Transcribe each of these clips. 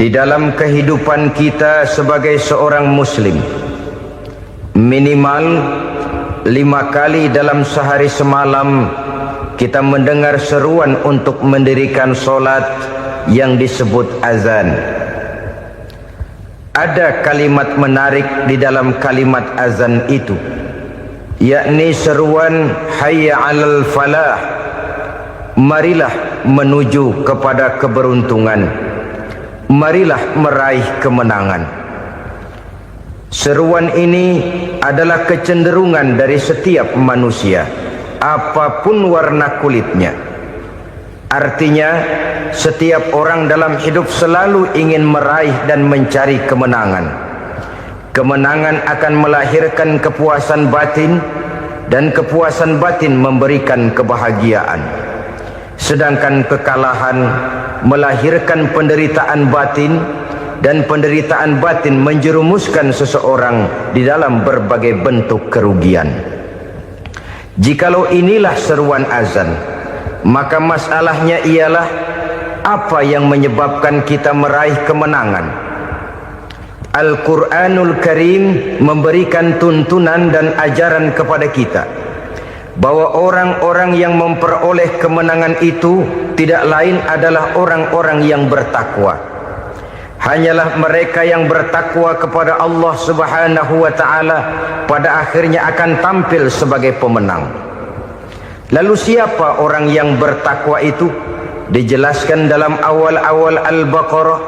Di dalam kehidupan kita sebagai seorang muslim, minimal 5 kali dalam sehari semalam kita mendengar seruan untuk mendirikan solat yang disebut azan. Ada kalimat menarik di dalam kalimat azan itu, yakni seruan hayya 'alal falah, marilah menuju kepada keberuntungan, marilah meraih kemenangan. Seruan ini adalah kecenderungan dari setiap manusia, apapun warna kulitnya. Artinya, setiap orang dalam hidup selalu ingin meraih dan mencari kemenangan. Kemenangan akan melahirkan kepuasan batin, dan kepuasan batin memberikan kebahagiaan. Sedangkan kekalahan melahirkan penderitaan batin, dan penderitaan batin menjerumuskan seseorang di dalam berbagai bentuk kerugian. Jikalau inilah seruan azan, maka masalahnya ialah apa yang menyebabkan kita meraih kemenangan. Al-Quranul Karim memberikan tuntunan dan ajaran kepada kita bahwa orang-orang yang memperoleh kemenangan itu tidak lain adalah orang-orang yang bertakwa. Hanyalah mereka yang bertakwa kepada Allah Subhanahu wa ta'ala pada akhirnya akan tampil sebagai pemenang. Lalu siapa orang yang bertakwa itu? Dijelaskan dalam awal-awal Al-Baqarah,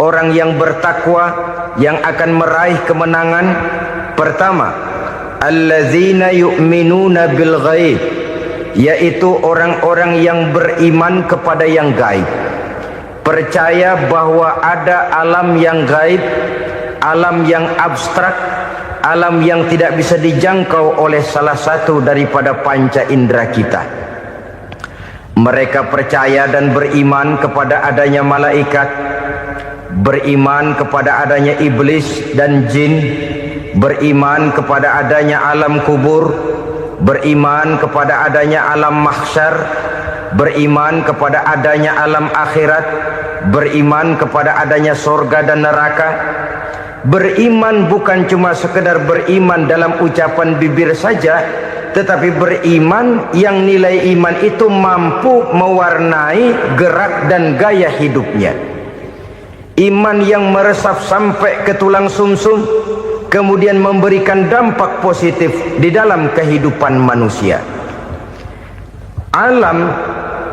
orang yang bertakwa yang akan meraih kemenangan. Pertama, allazina yu'minuna bil ghaib, yaitu orang-orang yang beriman kepada yang gaib, percaya bahwa ada alam yang gaib, alam yang abstrak, alam yang tidak bisa dijangkau oleh salah satu daripada panca indera kita. Mereka percaya dan beriman kepada adanya malaikat, beriman kepada adanya iblis dan jin, beriman kepada adanya alam kubur, beriman kepada adanya alam mahsyar, beriman kepada adanya alam akhirat, beriman kepada adanya surga dan neraka. Beriman bukan cuma sekedar beriman dalam ucapan bibir saja, tetapi beriman yang nilai iman itu mampu mewarnai gerak dan gaya hidupnya. Iman yang meresap sampai ke tulang sumsum, kemudian memberikan dampak positif di dalam kehidupan manusia. Alam,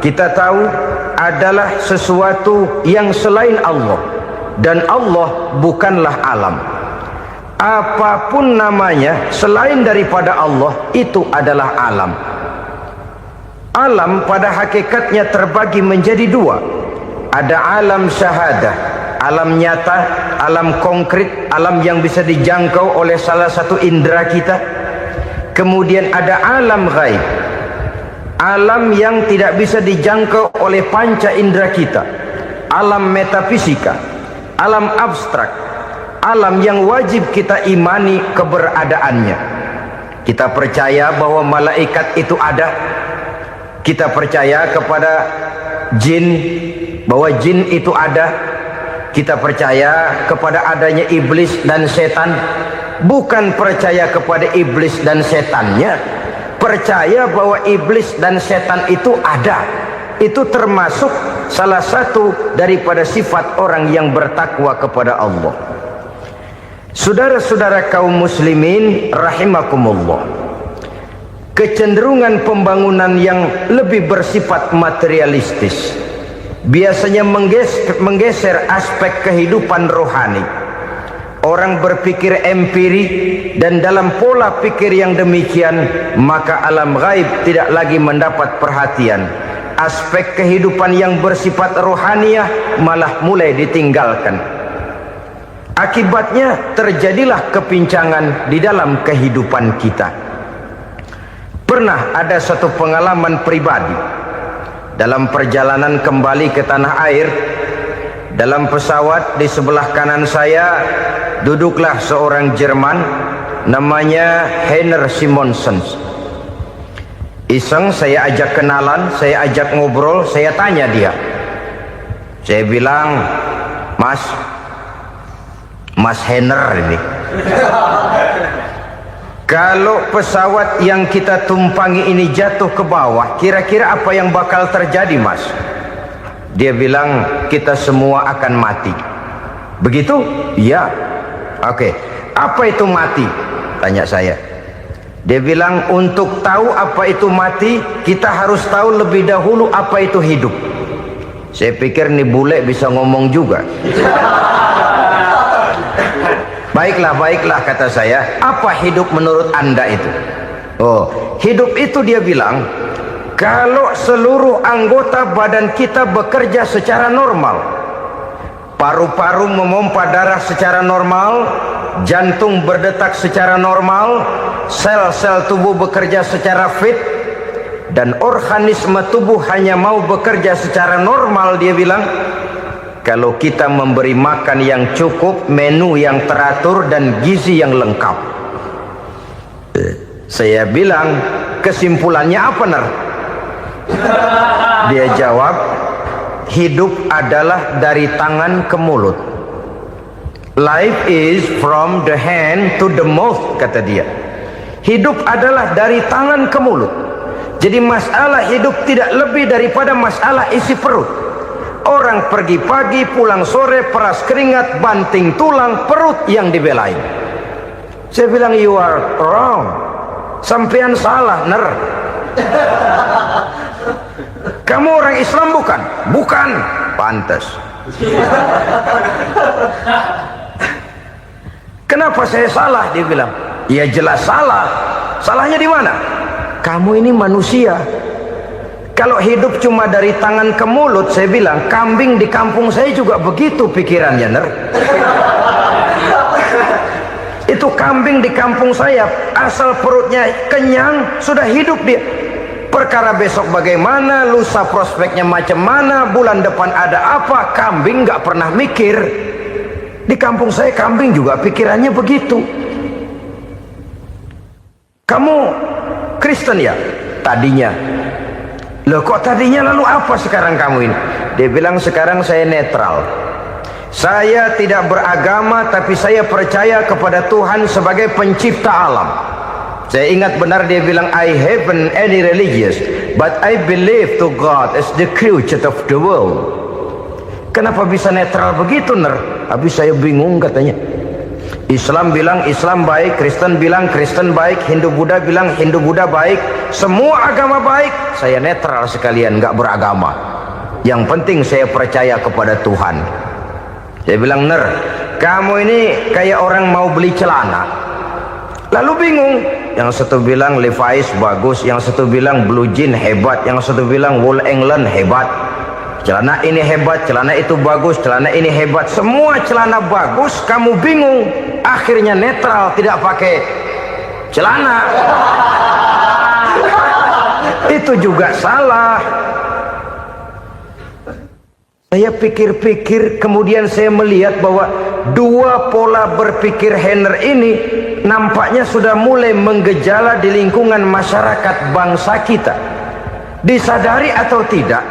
kita tahu, adalah sesuatu yang selain Allah, dan Allah bukanlah alam. Apapun namanya selain daripada Allah, itu adalah alam. Alam pada hakikatnya terbagi menjadi dua. Ada alam syahadah, alam nyata, alam konkret, alam yang bisa dijangkau oleh salah satu indera kita. Kemudian ada alam ghaib, alam yang tidak bisa dijangkau oleh panca indera kita, alam metafisika, alam abstrak, alam yang wajib kita imani keberadaannya. Kita percaya bahwa malaikat itu ada, kita percaya kepada jin, bahwa jin itu ada, kita percaya kepada adanya iblis dan setan. Bukan percaya kepada iblis dan setannya, percaya bahwa iblis dan setan itu ada. Itu termasuk salah satu daripada sifat orang yang bertakwa kepada Allah. Saudara-saudara kaum muslimin rahimakumullah, kecenderungan pembangunan yang lebih bersifat materialistis biasanya menggeser aspek kehidupan rohani. Orang berpikir empiri, dan dalam pola pikir yang demikian, maka alam gaib tidak lagi mendapat perhatian. Aspek kehidupan yang bersifat rohaniah malah mulai ditinggalkan. Akibatnya terjadilah kepincangan di dalam kehidupan kita. Pernah ada satu pengalaman pribadi dalam perjalanan kembali ke tanah air. Dalam pesawat di sebelah kanan saya duduklah seorang Jerman, namanya Heiner Simonsen. Iseng saya ajak kenalan, saya ajak ngobrol, saya tanya dia. Saya bilang, Mas Henner ini. Kalau pesawat yang kita tumpangi ini jatuh ke bawah, kira-kira apa yang bakal terjadi, Mas? Dia bilang, kita semua akan mati. Begitu? Iya. Oke. Apa itu mati? Tanya saya. Dia bilang, untuk tahu apa itu mati, kita harus tahu lebih dahulu apa itu hidup. Saya pikir nih bule bisa ngomong juga. Baiklah kata saya. Apa hidup menurut Anda itu? Oh, hidup itu dia bilang, kalau seluruh anggota badan kita bekerja secara normal, paru-paru memompa darah secara normal, jantung berdetak secara normal, sel-sel tubuh bekerja secara fit, dan organisme tubuh hanya mau bekerja secara normal, dia bilang, kalau kita memberi makan yang cukup, menu yang teratur, dan gizi yang lengkap. Saya bilang, kesimpulannya apa, Ner? Dia jawab, hidup adalah dari tangan ke mulut. Life is from the hand to the mouth, kata dia. Hidup adalah dari tangan ke mulut. Jadi masalah hidup tidak lebih daripada masalah isi perut. Orang pergi pagi, pulang sore, peras keringat, banting tulang, perut yang dibelain. Saya bilang, you are wrong. Sampean salah, Ner. Kamu orang Islam bukan? Bukan. Pantas. Kenapa saya salah? Dia bilang, ya jelas salah. Salahnya di mana? Kamu ini manusia. Kalau hidup cuma dari tangan ke mulut, saya bilang, kambing di kampung saya juga begitu pikirannya, Ner. Itu kambing di kampung saya, asal perutnya kenyang, sudah hidup dia. Perkara besok bagaimana, lusa prospeknya macam mana, bulan depan ada apa, kambing nggak pernah mikir. Di kampung saya kambing juga pikirannya begitu. Kamu Kristen ya? Tadinya. Loh kok tadinya, lalu apa sekarang kamu ini? Dia bilang, sekarang saya netral. Saya tidak beragama, tapi saya percaya kepada Tuhan sebagai pencipta alam. Saya ingat benar dia bilang, I haven't any religious, but I believe to God as the creator of the world. Kenapa bisa netral begitu, Ner? Habis saya bingung katanya. Islam bilang Islam baik, Kristen bilang Kristen baik, Hindu Buddha bilang Hindu Buddha baik, semua agama baik. Saya netral sekalian, nggak beragama. Yang penting saya percaya kepada Tuhan. Saya bilang, Ner, kamu ini kayak orang mau beli celana, lalu bingung. Yang satu bilang Levi's bagus, yang satu bilang Blue Jean hebat, yang satu bilang Wool England hebat. Celana ini hebat, celana itu bagus, celana ini hebat, semua celana bagus, kamu bingung. Akhirnya netral, tidak pakai celana. Itu juga salah. Saya pikir-pikir, kemudian saya melihat bahwa dua pola berpikir Henner ini nampaknya sudah mulai menggejala di lingkungan masyarakat bangsa kita. Disadari atau tidak,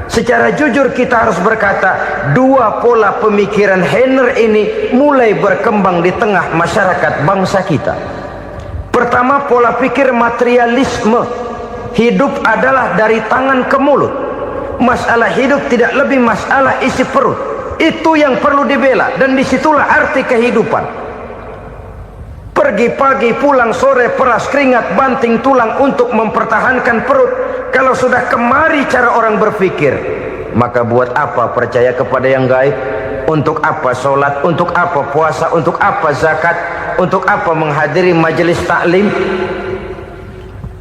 secara jujur kita harus berkata, dua pola pemikiran Henner ini mulai berkembang di tengah masyarakat bangsa kita. Pertama, pola pikir materialisme. Hidup adalah dari tangan ke mulut. Masalah hidup tidak lebih masalah isi perut. Itu yang perlu dibela, dan disitulah arti kehidupan. Pergi pagi, pulang sore, peras keringat, banting tulang untuk mempertahankan perut. Kalau sudah kemari cara orang berpikir, maka buat apa percaya kepada yang gaib? Untuk apa sholat? Untuk apa puasa? Untuk apa zakat? Untuk apa menghadiri majelis taklim?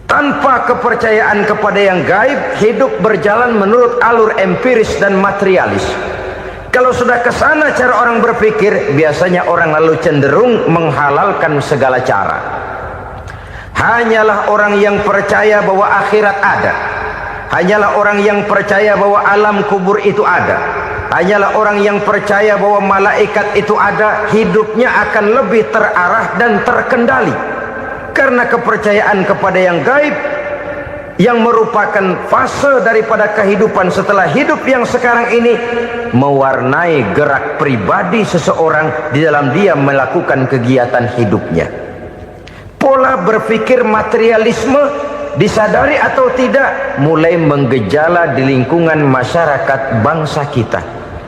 Tanpa kepercayaan kepada yang gaib, hidup berjalan menurut alur empiris dan materialis. Kalau sudah ke sana cara orang berpikir, biasanya orang lalu cenderung menghalalkan segala cara. Hanyalah orang yang percaya bahwa akhirat ada, hanyalah orang yang percaya bahwa alam kubur itu ada, hanyalah orang yang percaya bahwa malaikat itu ada, hidupnya akan lebih terarah dan terkendali. Karena kepercayaan kepada yang gaib yang merupakan fase daripada kehidupan setelah hidup yang sekarang ini, mewarnai gerak pribadi seseorang di dalam dia melakukan kegiatan hidupnya. Pola berpikir materialisme, disadari atau tidak, mulai menggejala di lingkungan masyarakat bangsa kita.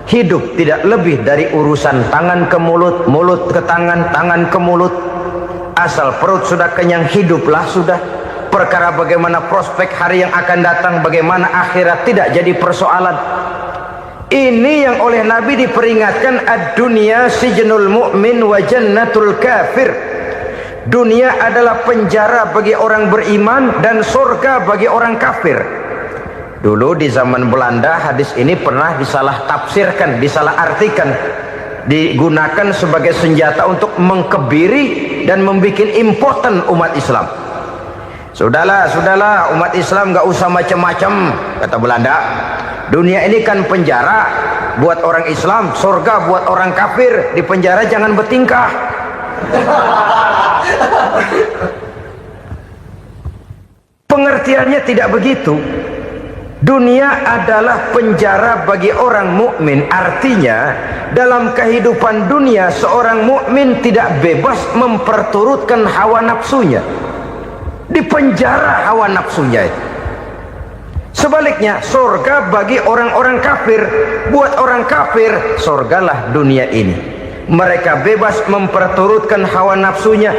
Hidup tidak lebih dari urusan tangan ke mulut, mulut ke tangan, tangan ke mulut. Asal perut sudah kenyang, hiduplah sudah. Perkara bagaimana prospek hari yang akan datang, bagaimana akhirat, tidak jadi persoalan. Ini yang oleh Nabi diperingatkan, ad-dunya sijnul mu'min wa jannatul kafir. Dunia adalah penjara bagi orang beriman dan surga bagi orang kafir. Dulu di zaman Belanda hadis ini pernah disalah tafsirkan, disalah artikan, digunakan sebagai senjata untuk mengkebiri dan membuat impoten umat Islam. Sudahlah umat Islam gak usah macam-macam, kata Belanda. Dunia ini kan penjara buat orang Islam, surga buat orang kafir. Di penjara jangan bertingkah. Pengertiannya tidak begitu. Dunia adalah penjara bagi orang mukmin. Artinya dalam kehidupan dunia seorang mukmin tidak bebas memperturutkan hawa nafsunya. Di penjara hawa nafsunya itu. Sebaliknya surga bagi orang-orang kafir. Buat orang kafir, surgalah dunia ini. Mereka bebas memperturutkan hawa nafsunya,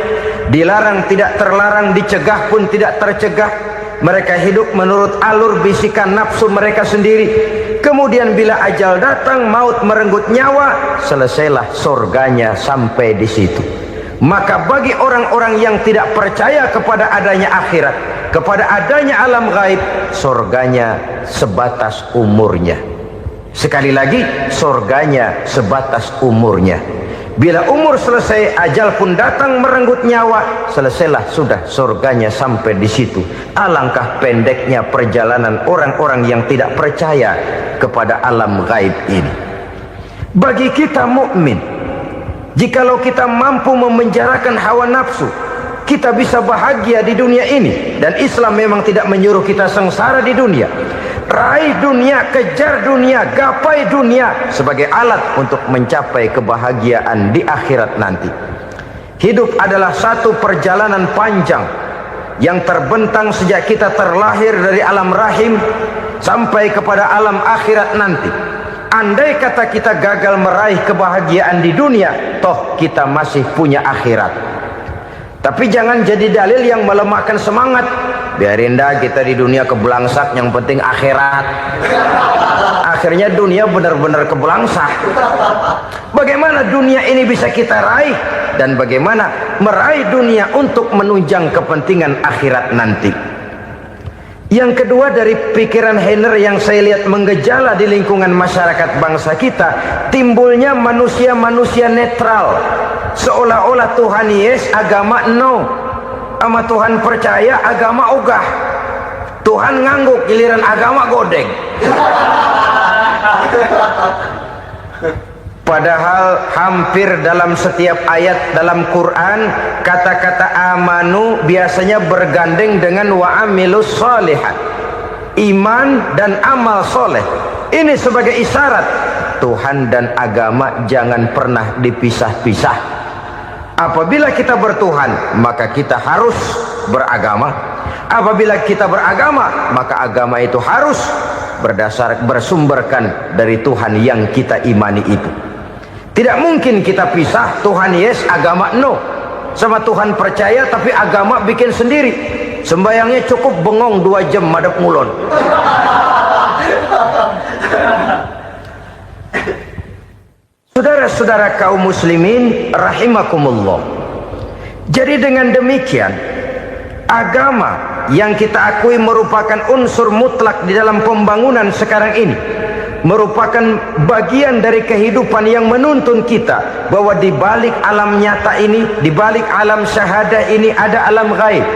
dilarang tidak terlarang, dicegah pun tidak tercegah. Mereka hidup menurut alur bisikan nafsu mereka sendiri. Kemudian bila ajal datang, maut merenggut nyawa, selesailah surganya sampai di situ. Maka bagi orang-orang yang tidak percaya kepada adanya akhirat, kepada adanya alam gaib, surganya sebatas umurnya. Sekali lagi, surganya sebatas umurnya. Bila umur selesai, ajal pun datang merenggut nyawa, selesailah sudah surganya sampai di situ. Alangkah pendeknya perjalanan orang-orang yang tidak percaya kepada alam gaib ini. Bagi kita mukmin, jikalau kita mampu memenjarakan hawa nafsu, kita bisa bahagia di dunia ini. Dan Islam memang tidak menyuruh kita sengsara di dunia. Raih dunia, kejar dunia, gapai dunia sebagai alat untuk mencapai kebahagiaan di akhirat nanti. Hidup adalah satu perjalanan panjang yang terbentang sejak kita terlahir dari alam rahim sampai kepada alam akhirat nanti. Andai kata kita gagal meraih kebahagiaan di dunia, toh kita masih punya akhirat. Tapi jangan jadi dalil yang melemahkan semangat. Biarin dah kita di dunia kebelangsak, yang penting akhirat. Akhirnya dunia benar-benar kebelangsak. Bagaimana dunia ini bisa kita raih, dan bagaimana meraih dunia untuk menunjang kepentingan akhirat nanti. Yang kedua, dari pikiran Heiner yang saya lihat menggejala di lingkungan masyarakat bangsa kita, timbulnya manusia-manusia netral. Seolah-olah Tuhan yes, agama no. Sama Tuhan percaya, agama ogah. Tuhan ngangguk, giliran agama godeng. Padahal hampir dalam setiap ayat dalam Quran, kata-kata amanu biasanya bergandeng dengan wa amilus sholihat. Iman dan amal soleh. Ini sebagai isyarat Tuhan dan agama jangan pernah dipisah-pisah. Apabila kita bertuhan, maka kita harus beragama. Apabila kita beragama, maka agama itu harus bersumberkan dari Tuhan yang kita imani itu. Tidak mungkin kita pisah, Tuhan yes, agama no. Sama Tuhan percaya tapi agama bikin sendiri. Sembayangnya cukup bengong 2 jam madep ngulon. Saudara-saudara kaum muslimin rahimakumullah. Jadi dengan demikian, agama yang kita akui merupakan unsur mutlak di dalam pembangunan sekarang ini, merupakan bagian dari kehidupan yang menuntun kita bahwa di balik alam nyata ini, di balik alam syahadah ini ada alam gaib.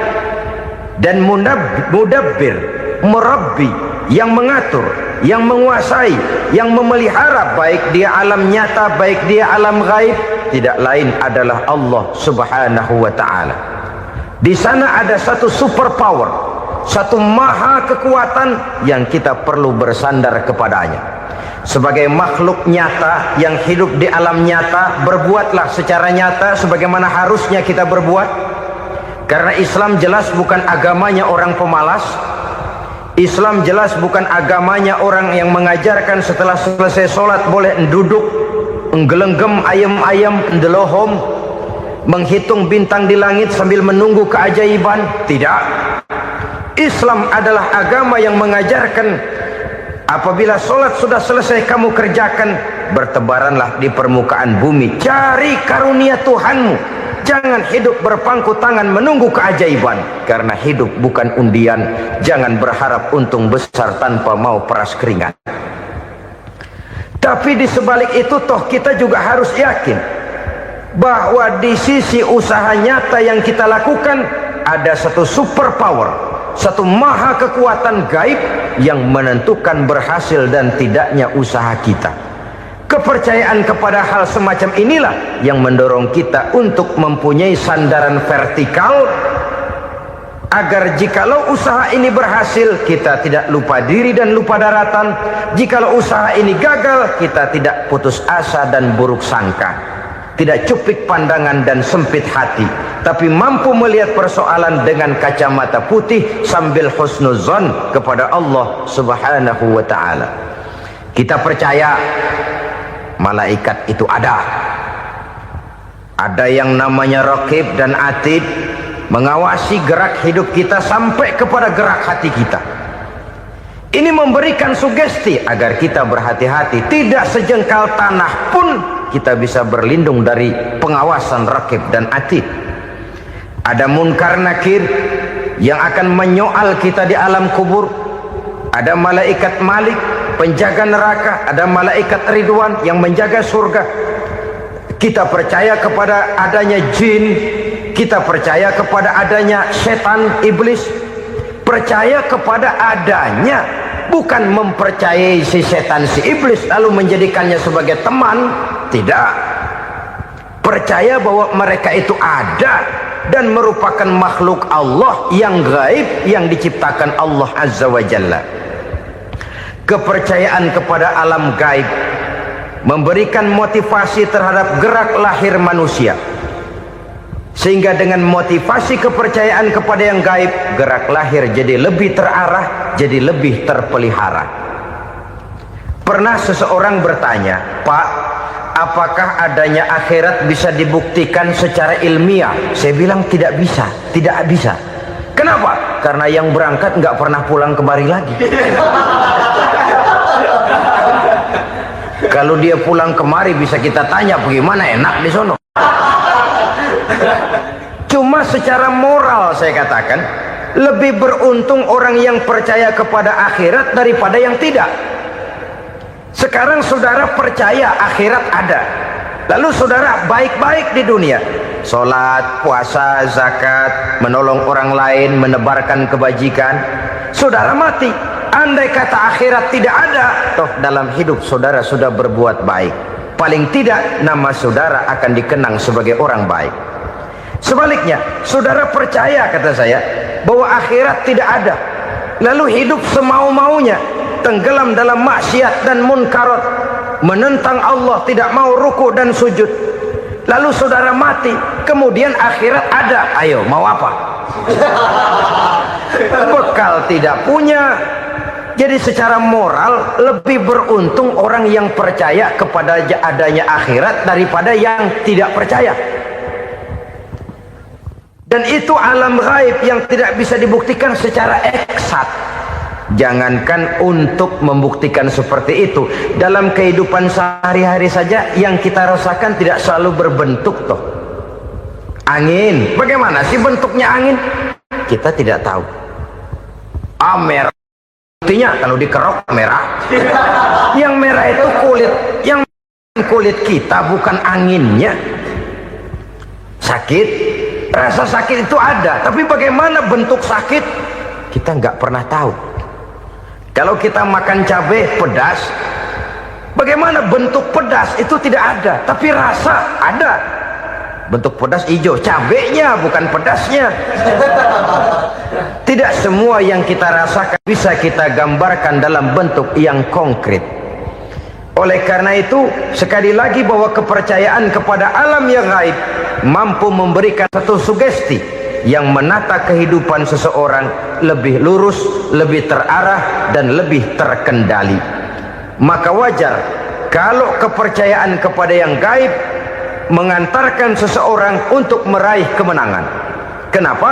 Dan mudabbir, murabbi, yang mengatur, yang menguasai, yang memelihara baik dia alam nyata, baik dia alam gaib, tidak lain adalah Allah Subhanahu wa ta'ala. Di sana ada satu super power satu maha kekuatan yang kita perlu bersandar kepadanya. Sebagai makhluk nyata yang hidup di alam nyata, berbuatlah secara nyata sebagaimana harusnya kita berbuat. Karena Islam jelas bukan agamanya orang pemalas. Islam jelas bukan agamanya orang yang mengajarkan setelah selesai sholat boleh duduk, nggelenggem ayam-ayam, ndelohom, menghitung bintang di langit sambil menunggu keajaiban. Tidak. Islam adalah agama yang mengajarkan apabila sholat sudah selesai kamu kerjakan, bertebaranlah di permukaan bumi, cari karunia Tuhanmu. Jangan hidup berpangku tangan menunggu keajaiban. Karena hidup bukan undian. Jangan berharap untung besar tanpa mau peras keringat. Tapi di sebalik itu toh kita juga harus yakin bahwa di sisi usaha nyata yang kita lakukan ada satu super power, satu maha kekuatan gaib yang menentukan berhasil dan tidaknya usaha kita. Kepercayaan kepada hal semacam inilah yang mendorong kita untuk mempunyai sandaran vertikal, agar jikalau usaha ini berhasil, kita tidak lupa diri dan lupa daratan. Jikalau usaha ini gagal, kita tidak putus asa dan buruk sangka, tidak cupik pandangan dan sempit hati, tapi mampu melihat persoalan dengan kacamata putih sambil husnuzon kepada Allah Subhanahu wa ta'ala. Kita percaya malaikat itu ada yang namanya Raqib dan Atid, mengawasi gerak hidup kita sampai kepada gerak hati kita. Ini memberikan sugesti agar kita berhati-hati, tidak sejengkal tanah pun kita bisa berlindung dari pengawasan Raqib dan Atid. Ada Munkar Nakir yang akan menyoal kita di alam kubur. Ada malaikat Malik, penjaga neraka. Ada malaikat Ridwan yang menjaga surga. Kita percaya kepada adanya jin, kita percaya kepada adanya setan, iblis. Percaya kepada adanya, bukan mempercayai si setan, si iblis lalu menjadikannya sebagai teman. Tidak. Percaya bahwa mereka itu ada dan merupakan makhluk Allah yang gaib yang diciptakan Allah Azza wa Jalla. Kepercayaan kepada alam gaib memberikan motivasi terhadap gerak lahir manusia, sehingga dengan motivasi kepercayaan kepada yang gaib, gerak lahir jadi lebih terarah, jadi lebih terpelihara. Pernah seseorang bertanya, "Pak, apakah adanya akhirat bisa dibuktikan secara ilmiah?" Saya bilang tidak bisa, tidak bisa. Kenapa? Karena yang berangkat nggak pernah pulang kembali lagi. Kalau dia pulang kemari bisa kita tanya bagaimana enak di sono. Cuma secara moral saya katakan, lebih beruntung orang yang percaya kepada akhirat daripada yang tidak. Sekarang saudara percaya akhirat ada, lalu saudara baik-baik di dunia, sholat, puasa, zakat, menolong orang lain, menebarkan kebajikan. Saudara mati, andai kata akhirat tidak ada, toh dalam hidup saudara sudah berbuat baik, paling tidak nama saudara akan dikenang sebagai orang baik. Sebaliknya, saudara percaya, kata saya, bahwa akhirat tidak ada, lalu hidup semau-maunya, tenggelam dalam maksiat dan munkarat, menentang Allah, tidak mau ruku dan sujud, lalu saudara mati, kemudian akhirat ada. Ayo, mau apa? Bekal tidak punya. Jadi secara moral lebih beruntung orang yang percaya kepada adanya akhirat daripada yang tidak percaya. Dan itu alam gaib yang tidak bisa dibuktikan secara eksat. Jangankan untuk membuktikan seperti itu, dalam kehidupan sehari-hari saja yang kita rasakan tidak selalu berbentuk toh. Angin, bagaimana sih bentuknya angin? Kita tidak tahu. Merah, buktinya kalau dikerok merah. Yang merah itu kulit, yang kulit kita bukan anginnya. Sakit, rasa sakit itu ada, tapi bagaimana bentuk sakit kita nggak pernah tahu. Kalau kita makan cabai pedas, bagaimana bentuk pedas itu tidak ada, tapi rasa ada. bentuk pedas hijau, cabenya bukan pedasnya. Tidak semua yang kita rasakan bisa kita gambarkan dalam bentuk yang konkret. Oleh karena itu, sekali lagi bahwa kepercayaan kepada alam yang gaib mampu memberikan satu sugesti yang menata kehidupan seseorang lebih lurus, lebih terarah, dan lebih terkendali. Maka wajar kalau kepercayaan kepada yang gaib mengantarkan seseorang untuk meraih kemenangan. Kenapa?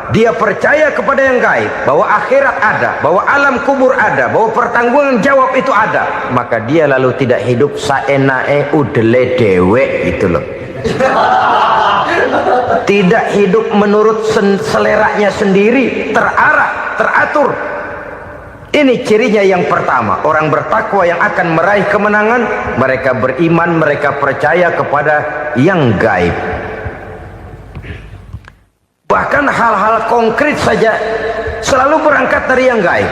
Dia percaya kepada yang gaib, bahwa akhirat ada, bahwa alam kubur ada, bahwa pertanggungan jawab itu ada. Maka dia lalu tidak hidup saenae udele dewe, gitu loh. Tidak hidup menurut seleranya sendiri, terarah, teratur. Ini cirinya yang pertama. Orang bertakwa yang akan meraih kemenangan, mereka beriman, mereka percaya kepada yang gaib. Bahkan hal-hal konkret saja selalu berangkat dari yang gaib.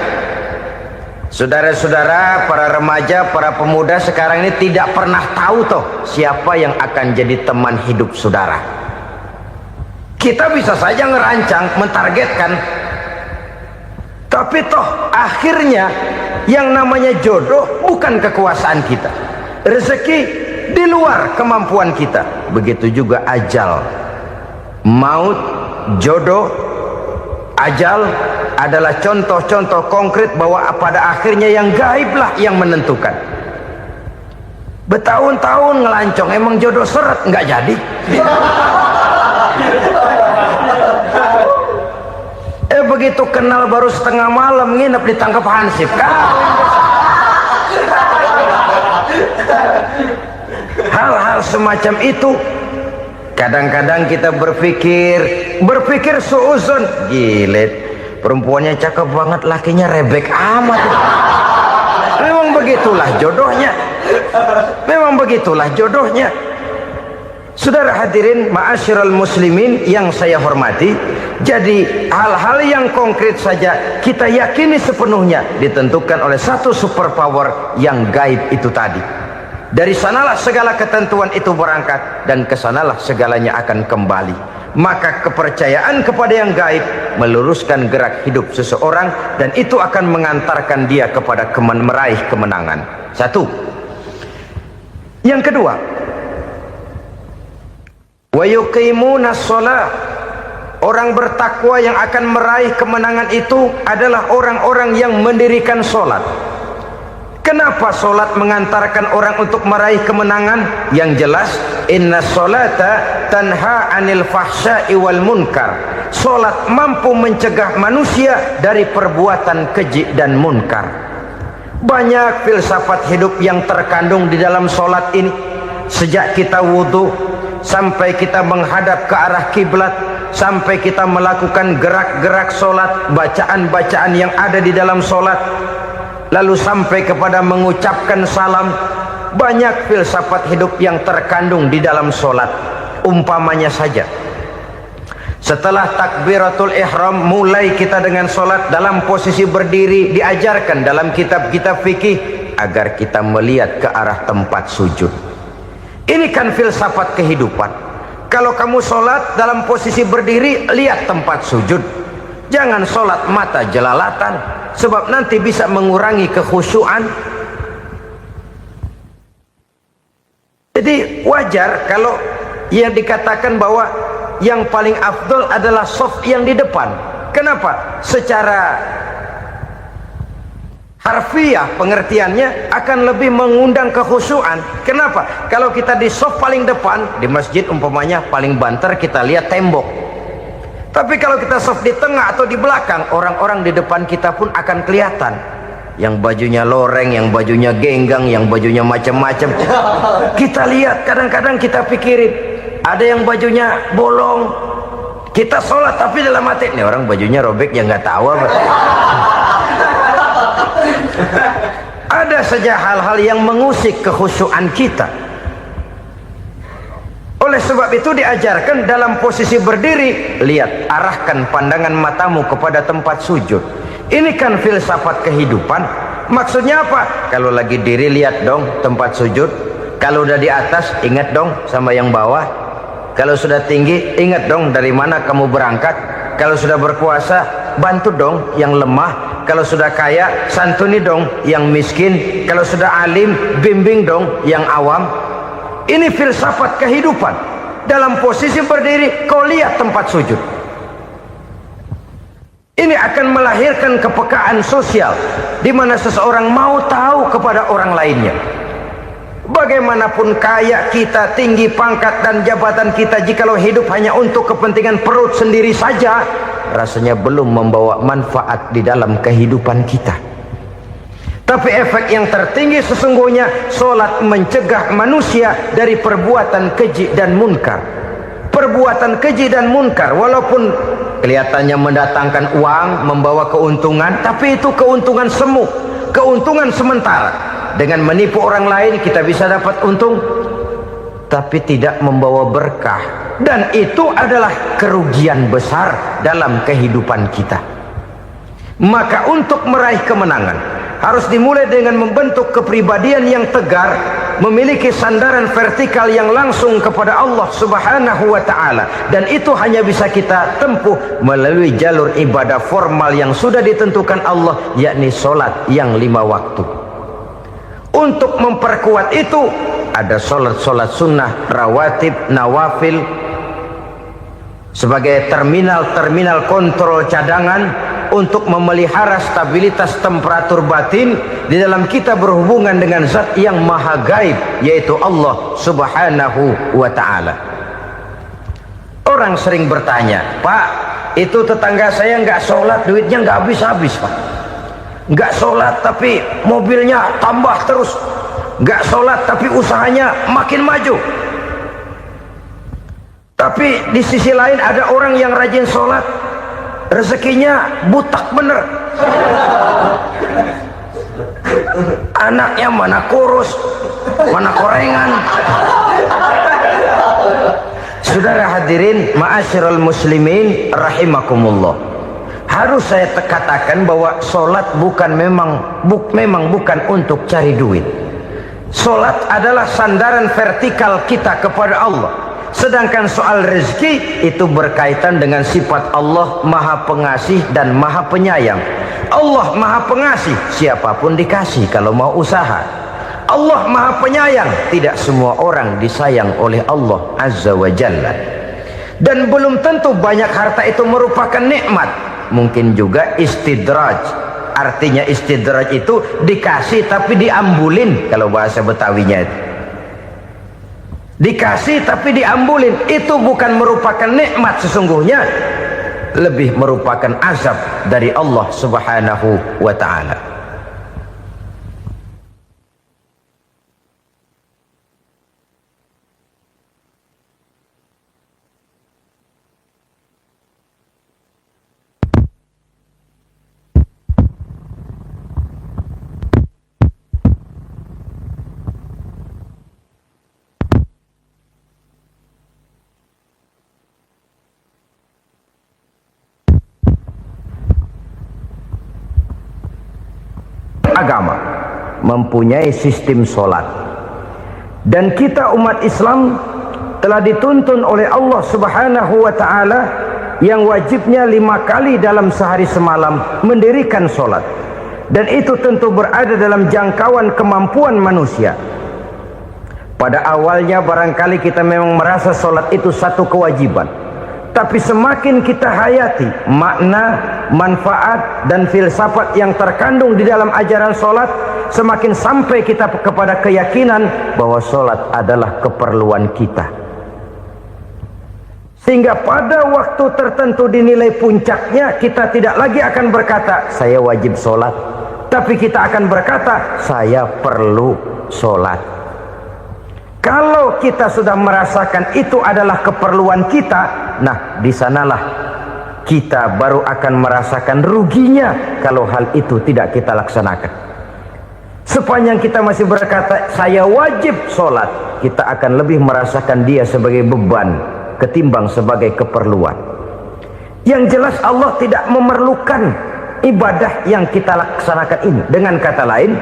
Saudara-saudara, para remaja, para pemuda sekarang ini tidak pernah tahu toh siapa yang akan jadi teman hidup saudara. Kita bisa saja ngerancang, mentargetkan, tapi toh akhirnya yang namanya jodoh bukan kekuasaan kita. Rezeki di luar kemampuan kita. Begitu juga ajal, maut, jodoh, ajal adalah contoh-contoh konkret bahwa pada akhirnya yang gaiblah yang menentukan. Bertahun-tahun ngelancong, emang jodoh seret, nggak jadi. Begitu kenal baru setengah malam nginep ditangkap hansip kan. Hal-hal semacam itu kadang-kadang kita berpikir suuzon, gilet, perempuannya cakep banget, lakinya rebek amat. Memang begitulah jodohnya. Memang begitulah jodohnya. Saudara hadirin ma'asyiral muslimin yang saya hormati, jadi hal-hal yang konkret saja kita yakini sepenuhnya ditentukan oleh satu superpower yang gaib itu tadi. Dari sanalah segala ketentuan itu berangkat dan kesanalah segalanya akan kembali. Maka kepercayaan kepada yang gaib meluruskan gerak hidup seseorang dan itu akan mengantarkan dia kepada meraih kemenangan. Satu. Yang kedua, wa yuqimuna shalah. Orang bertakwa yang akan meraih kemenangan itu adalah orang-orang yang mendirikan sholat. Kenapa sholat mengantarkan orang untuk meraih kemenangan? Yang jelas, inna sholata tanha anil fahsya'i wal munkar. Sholat mampu mencegah manusia dari perbuatan keji dan munkar. Banyak filsafat hidup yang terkandung di dalam sholat ini. Sejak kita wudhu sampai kita menghadap ke arah kiblat, sampai kita melakukan gerak-gerak sholat, bacaan-bacaan yang ada di dalam sholat, lalu sampai kepada mengucapkan salam. Banyak filsafat hidup yang terkandung di dalam sholat. Umpamanya saja, setelah takbiratul ihram mulai kita dengan sholat dalam posisi berdiri, diajarkan dalam kitab-kitab fikih agar kita melihat ke arah tempat sujud. Ini kan filsafat kehidupan. Kalau kamu sholat dalam posisi berdiri, lihat tempat sujud. Jangan sholat mata jelalatan, sebab nanti bisa mengurangi kekhusyuan. Jadi wajar kalau yang dikatakan bahwa yang paling afdol adalah shaf yang di depan. Kenapa? Secara harfiah pengertiannya akan lebih mengundang kekhusyuan. Kenapa? Kalau kita di shaf paling depan di masjid umpamanya paling banter kita lihat tembok. Tapi kalau kita shaf di tengah atau di belakang, orang-orang di depan kita pun akan kelihatan. Yang bajunya loreng, yang bajunya genggang, yang bajunya macam-macam. Kita lihat, kadang-kadang kita pikirin, ada yang bajunya bolong. Kita sholat tapi dalam hati, nih orang bajunya robek ya nggak tahu apa. Ada saja hal-hal yang mengusik kekhusyuan kita. Oleh sebab itu diajarkan dalam posisi berdiri, lihat, arahkan pandangan matamu kepada tempat sujud. Ini kan filsafat kehidupan. Maksudnya apa? Kalau lagi diri lihat dong tempat sujud. Kalau udah di atas ingat dong sama yang bawah. Kalau sudah tinggi, ingat dong dari mana kamu berangkat. Kalau sudah berkuasa, bantu dong yang lemah. Kalau sudah kaya, santuni dong yang miskin. Kalau sudah alim, bimbing dong yang awam. Ini filsafat kehidupan. Dalam posisi berdiri, kau lihat tempat sujud. Ini akan melahirkan kepekaan sosial, di mana seseorang mau tahu kepada orang lainnya. Bagaimanapun kaya kita, tinggi pangkat dan jabatan kita, jikalau hidup hanya untuk kepentingan perut sendiri saja, rasanya belum membawa manfaat di dalam kehidupan kita. Tapi efek yang tertinggi sesungguhnya, solat mencegah manusia dari perbuatan keji dan munkar. Perbuatan keji dan munkar, walaupun kelihatannya mendatangkan uang, membawa keuntungan, tapi itu keuntungan semu, keuntungan sementara. Dengan menipu orang lain kita bisa dapat untung, tapi tidak membawa berkah, dan itu adalah kerugian besar dalam kehidupan kita. Maka untuk meraih kemenangan harus dimulai dengan membentuk kepribadian yang tegar, memiliki sandaran vertikal yang langsung kepada Allah Subhanahu wa ta'ala, dan itu hanya bisa kita tempuh melalui jalur ibadah formal yang sudah ditentukan Allah, yakni solat yang 5 waktu. Untuk memperkuat itu ada solat-solat sunnah, rawatib, nawafil sebagai terminal kontrol cadangan untuk memelihara stabilitas temperatur batin di dalam kita berhubungan dengan zat yang maha gaib, yaitu Allah Subhanahu wa ta'ala. Orang sering bertanya, Pak, itu tetangga saya nggak sholat, duitnya nggak habis-habis, Pak. Nggak sholat tapi mobilnya tambah terus, nggak sholat tapi usahanya makin maju. Tapi di sisi lain ada orang yang rajin sholat, rezekinya butak bener, anaknya mana kurus, mana korengan. Saudara hadirin ma'asyiral muslimin rahimakumullah, harus saya katakan bahwa solat memang bukan untuk cari duit. Solat adalah sandaran vertikal kita kepada Allah. Sedangkan soal rezeki itu berkaitan dengan sifat Allah maha pengasih dan maha penyayang. Allah maha pengasih, siapapun dikasih kalau mau usaha. Allah maha penyayang, tidak semua orang disayang oleh Allah Azza wa Jalla. Dan belum tentu banyak harta itu merupakan nikmat. Mungkin juga istidraj. Artinya istidraj itu dikasih tapi diambulin, kalau bahasa Betawinya itu. Dikasih tapi diambulin, itu bukan merupakan nikmat sesungguhnya, lebih merupakan azab dari Allah Subhanahu wa ta'ala. Agama mempunyai sistem solat, dan kita umat Islam telah dituntun oleh Allah Subhanahu wa ta'ala yang wajibnya 5 kali dalam sehari semalam mendirikan solat, dan itu tentu berada dalam jangkauan kemampuan manusia. Pada awalnya barangkali kita memang merasa solat itu satu kewajiban, tapi semakin kita hayati makna, manfaat dan filsafat yang terkandung di dalam ajaran solat, semakin sampai kita kepada keyakinan bahwa solat adalah keperluan kita. Sehingga pada waktu tertentu dinilai puncaknya, kita tidak lagi akan berkata saya wajib solat, tapi kita akan berkata saya perlu solat. Kalau kita sudah merasakan itu adalah keperluan kita, nah di sanalah kita baru akan merasakan ruginya kalau hal itu tidak kita laksanakan. Sepanjang kita masih berkata saya wajib sholat, kita akan lebih merasakan dia sebagai beban ketimbang sebagai keperluan. Yang jelas Allah tidak memerlukan ibadah yang kita laksanakan ini. Dengan kata lain,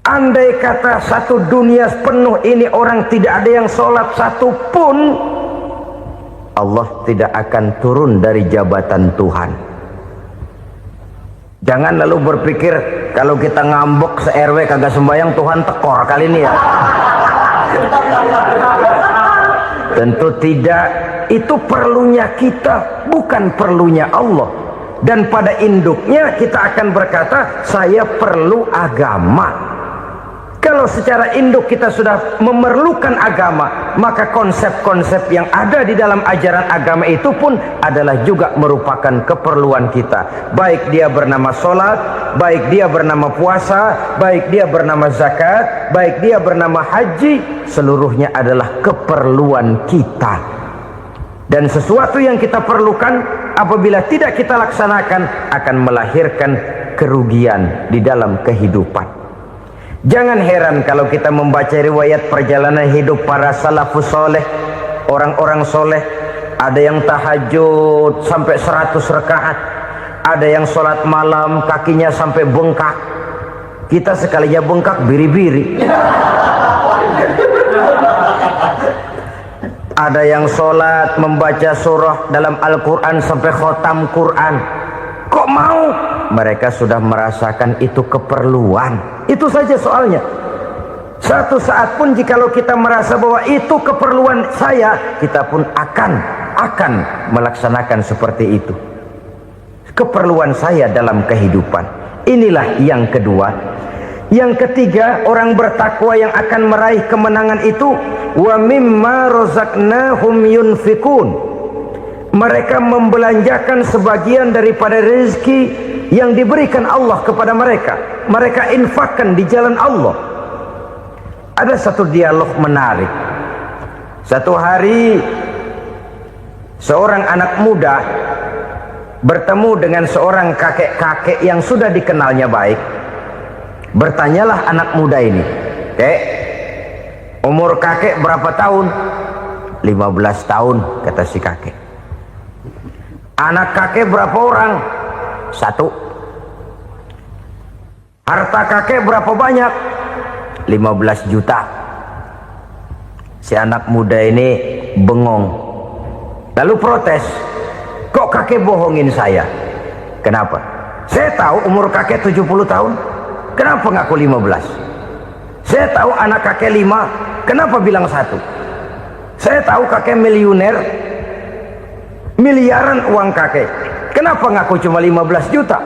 Andai kata satu dunia penuh ini orang tidak ada yang sholat satu pun, Allah tidak akan turun dari jabatan Tuhan. Jangan lalu berpikir kalau kita ngambek se-RW kagak sembahyang Tuhan tekor kali ini ya. Tentu tidak. Itu perlunya kita, bukan perlunya Allah. Dan pada induknya kita akan berkata, saya perlu agama. Kalau secara induk kita sudah memerlukan agama, maka konsep-konsep yang ada di dalam ajaran agama itu pun adalah juga merupakan keperluan kita. Baik dia bernama sholat, baik dia bernama puasa, baik dia bernama zakat, baik dia bernama haji, seluruhnya adalah keperluan kita. Dan sesuatu yang kita perlukan apabila tidak kita laksanakan akan melahirkan kerugian di dalam kehidupan. Jangan heran kalau kita membaca riwayat perjalanan hidup para salafus soleh, orang-orang soleh. Ada yang tahajud sampai 100 rakaat, ada yang sholat malam kakinya sampai bengkak. Kita sekalinya bengkak biri-biri. Ada yang sholat membaca surah dalam Al-Quran sampai khotam Quran. Kok mau? Mereka sudah merasakan itu keperluan. Itu saja soalnya. Satu saat pun jikalau kita merasa bahwa itu keperluan saya, kita pun akan melaksanakan seperti itu. Keperluan saya dalam kehidupan. Inilah yang kedua. Yang ketiga, orang bertakwa yang akan meraih kemenangan itu, wa mimma razaqnahum yunfikun. Mereka membelanjakan sebagian daripada rezeki yang diberikan Allah kepada mereka. Mereka infakkan di jalan Allah. Ada satu dialog menarik. Satu hari seorang anak muda bertemu dengan seorang kakek-kakek yang sudah dikenalnya baik. Bertanyalah anak muda ini, "Kek, umur kakek berapa tahun?" 15 tahun, kata si kakek. "Anak kakek berapa orang?" 1. "Harta kakek berapa banyak?" 15 juta. Si anak muda ini bengong. Lalu protes, "Kok kakek bohongin saya?" "Kenapa?" "Saya tahu umur kakek 70 tahun. Kenapa ngaku 15? Saya tahu anak kakek 5. Kenapa bilang 1? Saya tahu kakek miliuner, miliaran uang kakek. Kenapa ngaku cuma 15 juta?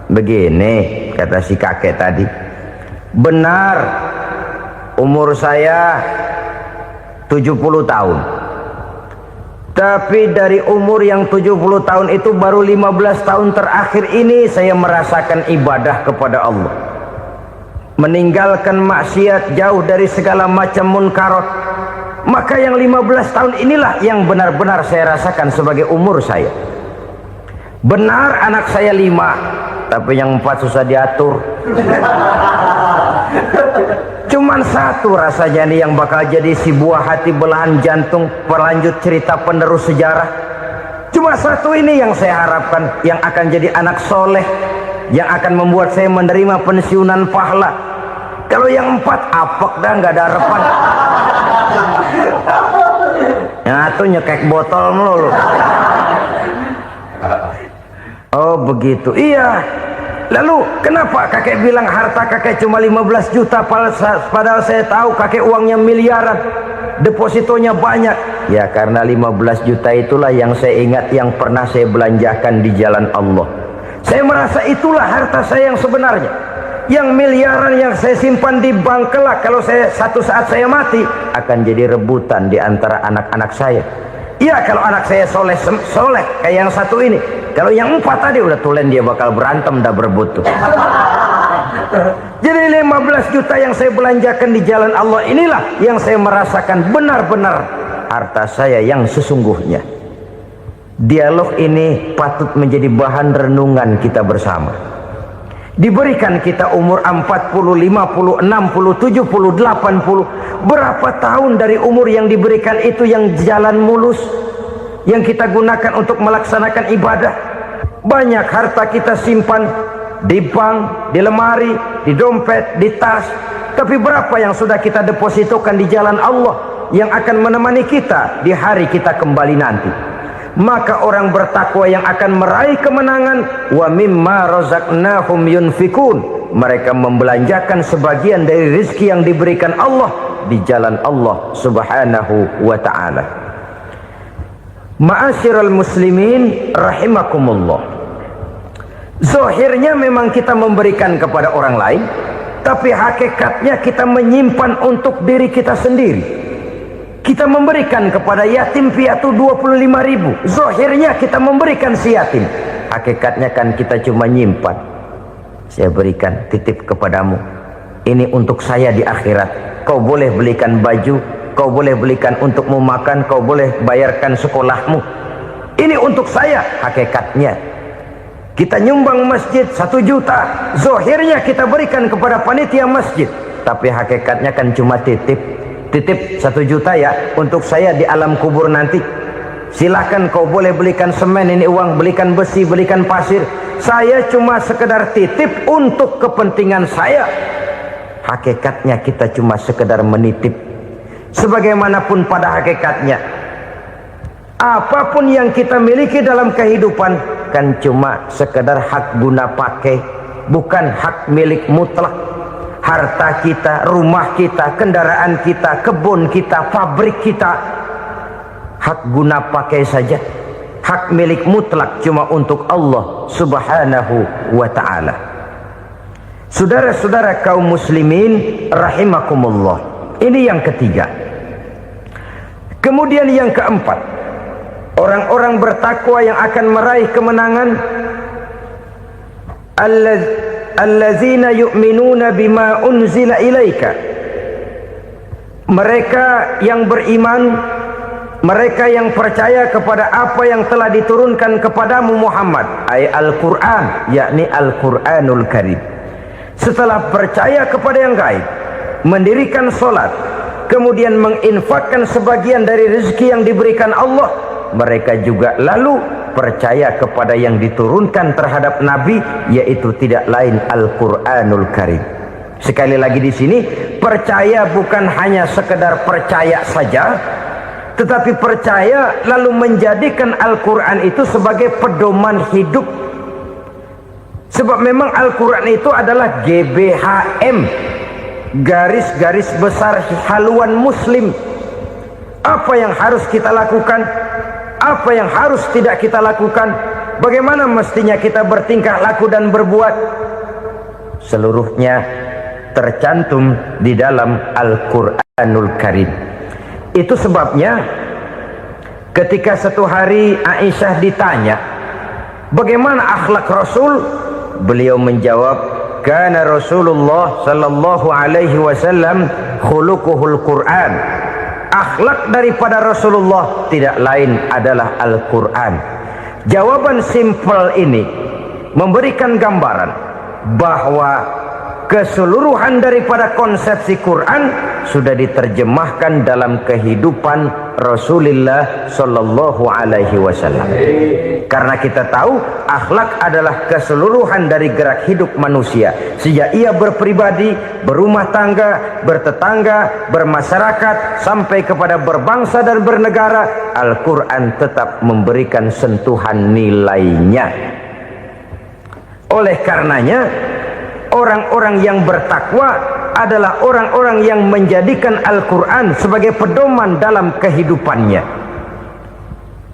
Begini, kata si kakek tadi. Benar, umur saya 70 tahun. Tapi dari umur yang 70 tahun itu baru 15 tahun terakhir ini saya merasakan ibadah kepada Allah. Meninggalkan maksiat, jauh dari segala macam munkarat. Maka yang 15 tahun inilah yang benar-benar saya rasakan sebagai umur saya. Benar anak saya 5, tapi yang 4 susah diatur. Cuman 1 rasanya nih yang bakal jadi si buah hati belahan jantung berlanjut cerita penerus sejarah. Cuma 1 ini yang saya harapkan, yang akan jadi anak soleh, yang akan membuat saya menerima pensiunan pahala. Kalau yang 4 apek dah, nggak ada harapan. Yang 1 nyekek botol melulu. Oh begitu, iya. Lalu kenapa kakek bilang harta kakek cuma 15 juta padahal saya tahu kakek uangnya miliaran, depositonya banyak? Ya karena 15 juta itulah yang saya ingat yang pernah saya belanjakan di jalan Allah. Saya merasa itulah harta saya yang sebenarnya. Yang miliaran yang saya simpan di bank kelak kalau satu saat saya mati akan jadi rebutan di antara anak-anak saya. Iya kalau anak saya soleh kayak yang 1 ini. Kalau yang 4 tadi udah tulen dia bakal berantem dah berebut tuh. Jadi 15 juta yang saya belanjakan di jalan Allah inilah yang saya merasakan benar-benar harta saya yang sesungguhnya. Dialog ini patut menjadi bahan renungan kita bersama. Diberikan kita umur 40, 50, 60, 70, 80. Berapa tahun dari umur yang diberikan itu yang jalan mulus, yang kita gunakan untuk melaksanakan ibadah? Banyak harta kita simpan di bank, di lemari, di dompet, di tas. Tapi berapa yang sudah kita depositokan di jalan Allah yang akan menemani kita di hari kita kembali nanti? Maka orang bertakwa yang akan meraih kemenangan, wa mimma razaqnahum yunfikun, mereka membelanjakan sebagian dari rezeki yang diberikan Allah di jalan Allah subhanahu wa ta'ala. Ma'asyiral muslimin rahimakumullah, zahirnya memang kita memberikan kepada orang lain, tapi hakikatnya kita menyimpan untuk diri kita sendiri. Kita memberikan kepada yatim piatu 25.000. Zahirnya kita memberikan si yatim, hakikatnya kan kita cuma nyimpan. Saya berikan, titip kepadamu, ini untuk saya di akhirat. Kau boleh belikan baju, kau boleh belikan untukmu makan, kau boleh bayarkan sekolahmu. Ini untuk saya. Hakikatnya kita nyumbang masjid 1 juta, zahirnya kita berikan kepada panitia masjid, tapi hakikatnya kan cuma titip 1 juta ya, untuk saya di alam kubur nanti. Silahkan kau boleh belikan semen, ini uang, belikan besi, belikan pasir. Saya cuma sekedar titip untuk kepentingan saya. Hakikatnya kita cuma sekedar menitip. Sebagaimanapun pada hakikatnya, apapun yang kita miliki dalam kehidupan kan cuma sekedar hak guna pakai, bukan hak milik mutlak. Harta kita, rumah kita, kendaraan kita, kebun kita, pabrik kita, hak guna pakai saja. Hak milik mutlak cuma untuk Allah subhanahu wa ta'ala. Saudara-saudara kaum muslimin rahimakumullah, ini yang ketiga. Kemudian yang keempat, orang-orang bertakwa yang akan meraih kemenangan, allazina yu'minuna bima unzila ilaika, mereka yang beriman, mereka yang percaya kepada apa yang telah diturunkan kepadamu Muhammad, ay Al-Quran, yakni Al-Quranul Karim. Setelah percaya kepada yang gaib, mendirikan solat, kemudian menginfakkan sebagian dari rezeki yang diberikan Allah, mereka juga lalu percaya kepada yang diturunkan terhadap Nabi, yaitu tidak lain Al-Quranul Karim. Sekali lagi di sini, percaya bukan hanya sekedar percaya saja, tetapi percaya lalu menjadikan Al-Quran itu sebagai pedoman hidup. Sebab memang Al-Quran itu adalah GBHM, garis-garis besar haluan muslim. Apa yang harus kita lakukan, apa yang harus tidak kita lakukan, bagaimana mestinya kita bertingkah laku dan berbuat, seluruhnya tercantum di dalam Al-Quranul Karim. Itu sebabnya ketika satu hari Aisyah ditanya bagaimana akhlak Rasul, beliau menjawab, kana Rasulullah sallallahu alaihi wasallam khuluquhul Quran. Akhlak daripada Rasulullah tidak lain adalah Al-Quran. Jawaban simpel ini memberikan gambaran bahwa keseluruhan daripada konsepsi Quran sudah diterjemahkan dalam kehidupan Rasulullah sallallahu alaihi wasallam. Karena kita tahu akhlak adalah keseluruhan dari gerak hidup manusia, sejak ia berpribadi, berumah tangga, bertetangga, bermasyarakat, sampai kepada berbangsa dan bernegara. Al-Quran tetap memberikan sentuhan nilainya. Oleh karenanya, orang-orang yang bertakwa adalah orang-orang yang menjadikan Al-Quran sebagai pedoman dalam kehidupannya.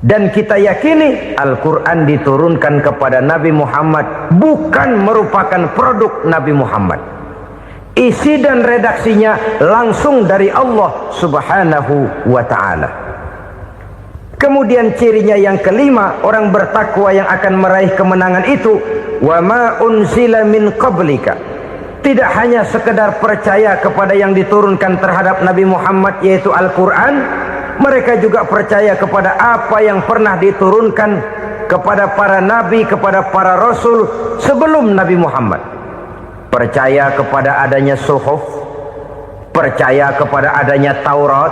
Dan kita yakini Al-Quran diturunkan kepada Nabi Muhammad bukan merupakan produk Nabi Muhammad. Isi dan redaksinya langsung dari Allah subhanahu wa ta'ala. Kemudian cirinya yang kelima, orang bertakwa yang akan meraih kemenangan itu, wa ma unzila min qablika, tidak hanya sekedar percaya kepada yang diturunkan terhadap Nabi Muhammad yaitu Al-Quran, mereka juga percaya kepada apa yang pernah diturunkan kepada para nabi, kepada para rasul sebelum Nabi Muhammad. Percaya kepada adanya suhuf, percaya kepada adanya Taurat,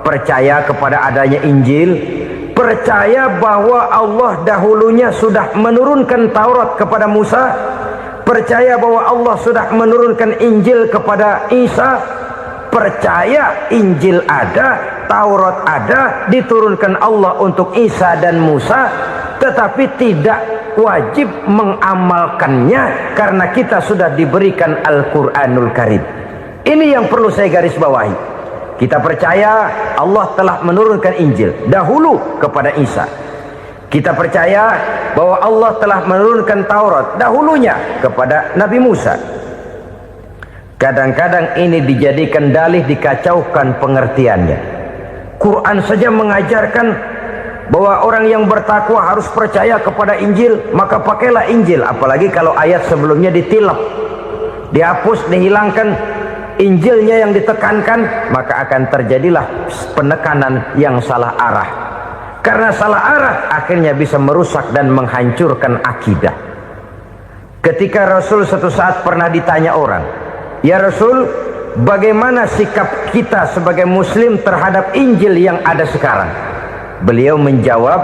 percaya kepada adanya Injil, percaya bahwa Allah dahulunya sudah menurunkan Taurat kepada Musa, percaya bahwa Allah sudah menurunkan Injil kepada Isa, percaya Injil ada, Taurat ada, diturunkan Allah untuk Isa dan Musa, tetapi tidak wajib mengamalkannya karena kita sudah diberikan Al-Quranul Karim. Ini yang perlu saya garis bawahi. Kita percaya Allah telah menurunkan Injil dahulu kepada Isa. Kita percaya bahwa Allah telah menurunkan Taurat dahulunya kepada Nabi Musa. Kadang-kadang ini dijadikan dalih, dikacaukan pengertiannya. Quran saja mengajarkan bahwa orang yang bertakwa harus percaya kepada Injil, maka pakailah Injil. Apalagi kalau ayat sebelumnya ditilap, dihapus, dihilangkan, Injilnya yang ditekankan, maka akan terjadilah penekanan yang salah arah. Karena salah arah akhirnya bisa merusak dan menghancurkan akidah. Ketika Rasul suatu saat pernah ditanya orang, "Ya Rasul, bagaimana sikap kita sebagai muslim terhadap Injil yang ada sekarang?" Beliau menjawab,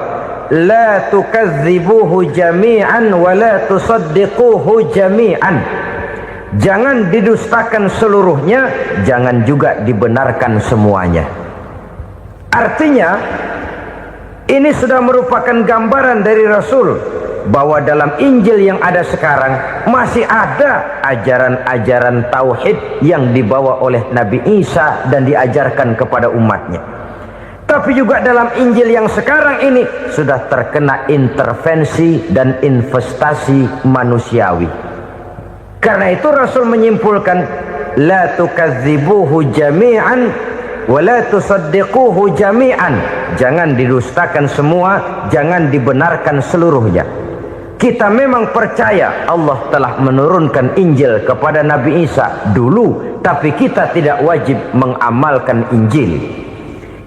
"La tukadzibuhu jami'an wa la tusaddiquhu jami'an." Jangan didustakan seluruhnya, jangan juga dibenarkan semuanya. Artinya, ini sudah merupakan gambaran dari Rasul bahwa dalam Injil yang ada sekarang masih ada ajaran-ajaran tauhid yang dibawa oleh Nabi Isa dan diajarkan kepada umatnya. Tapi juga dalam Injil yang sekarang ini sudah terkena intervensi dan investasi manusiawi. Karena itu Rasul menyimpulkan, la tukadzibuhu jami'an wa la tusaddiquhu jami'an. Jangan didustakan semua, jangan dibenarkan seluruhnya. Kita memang percaya Allah telah menurunkan Injil kepada Nabi Isa dulu, tapi kita tidak wajib mengamalkan Injil.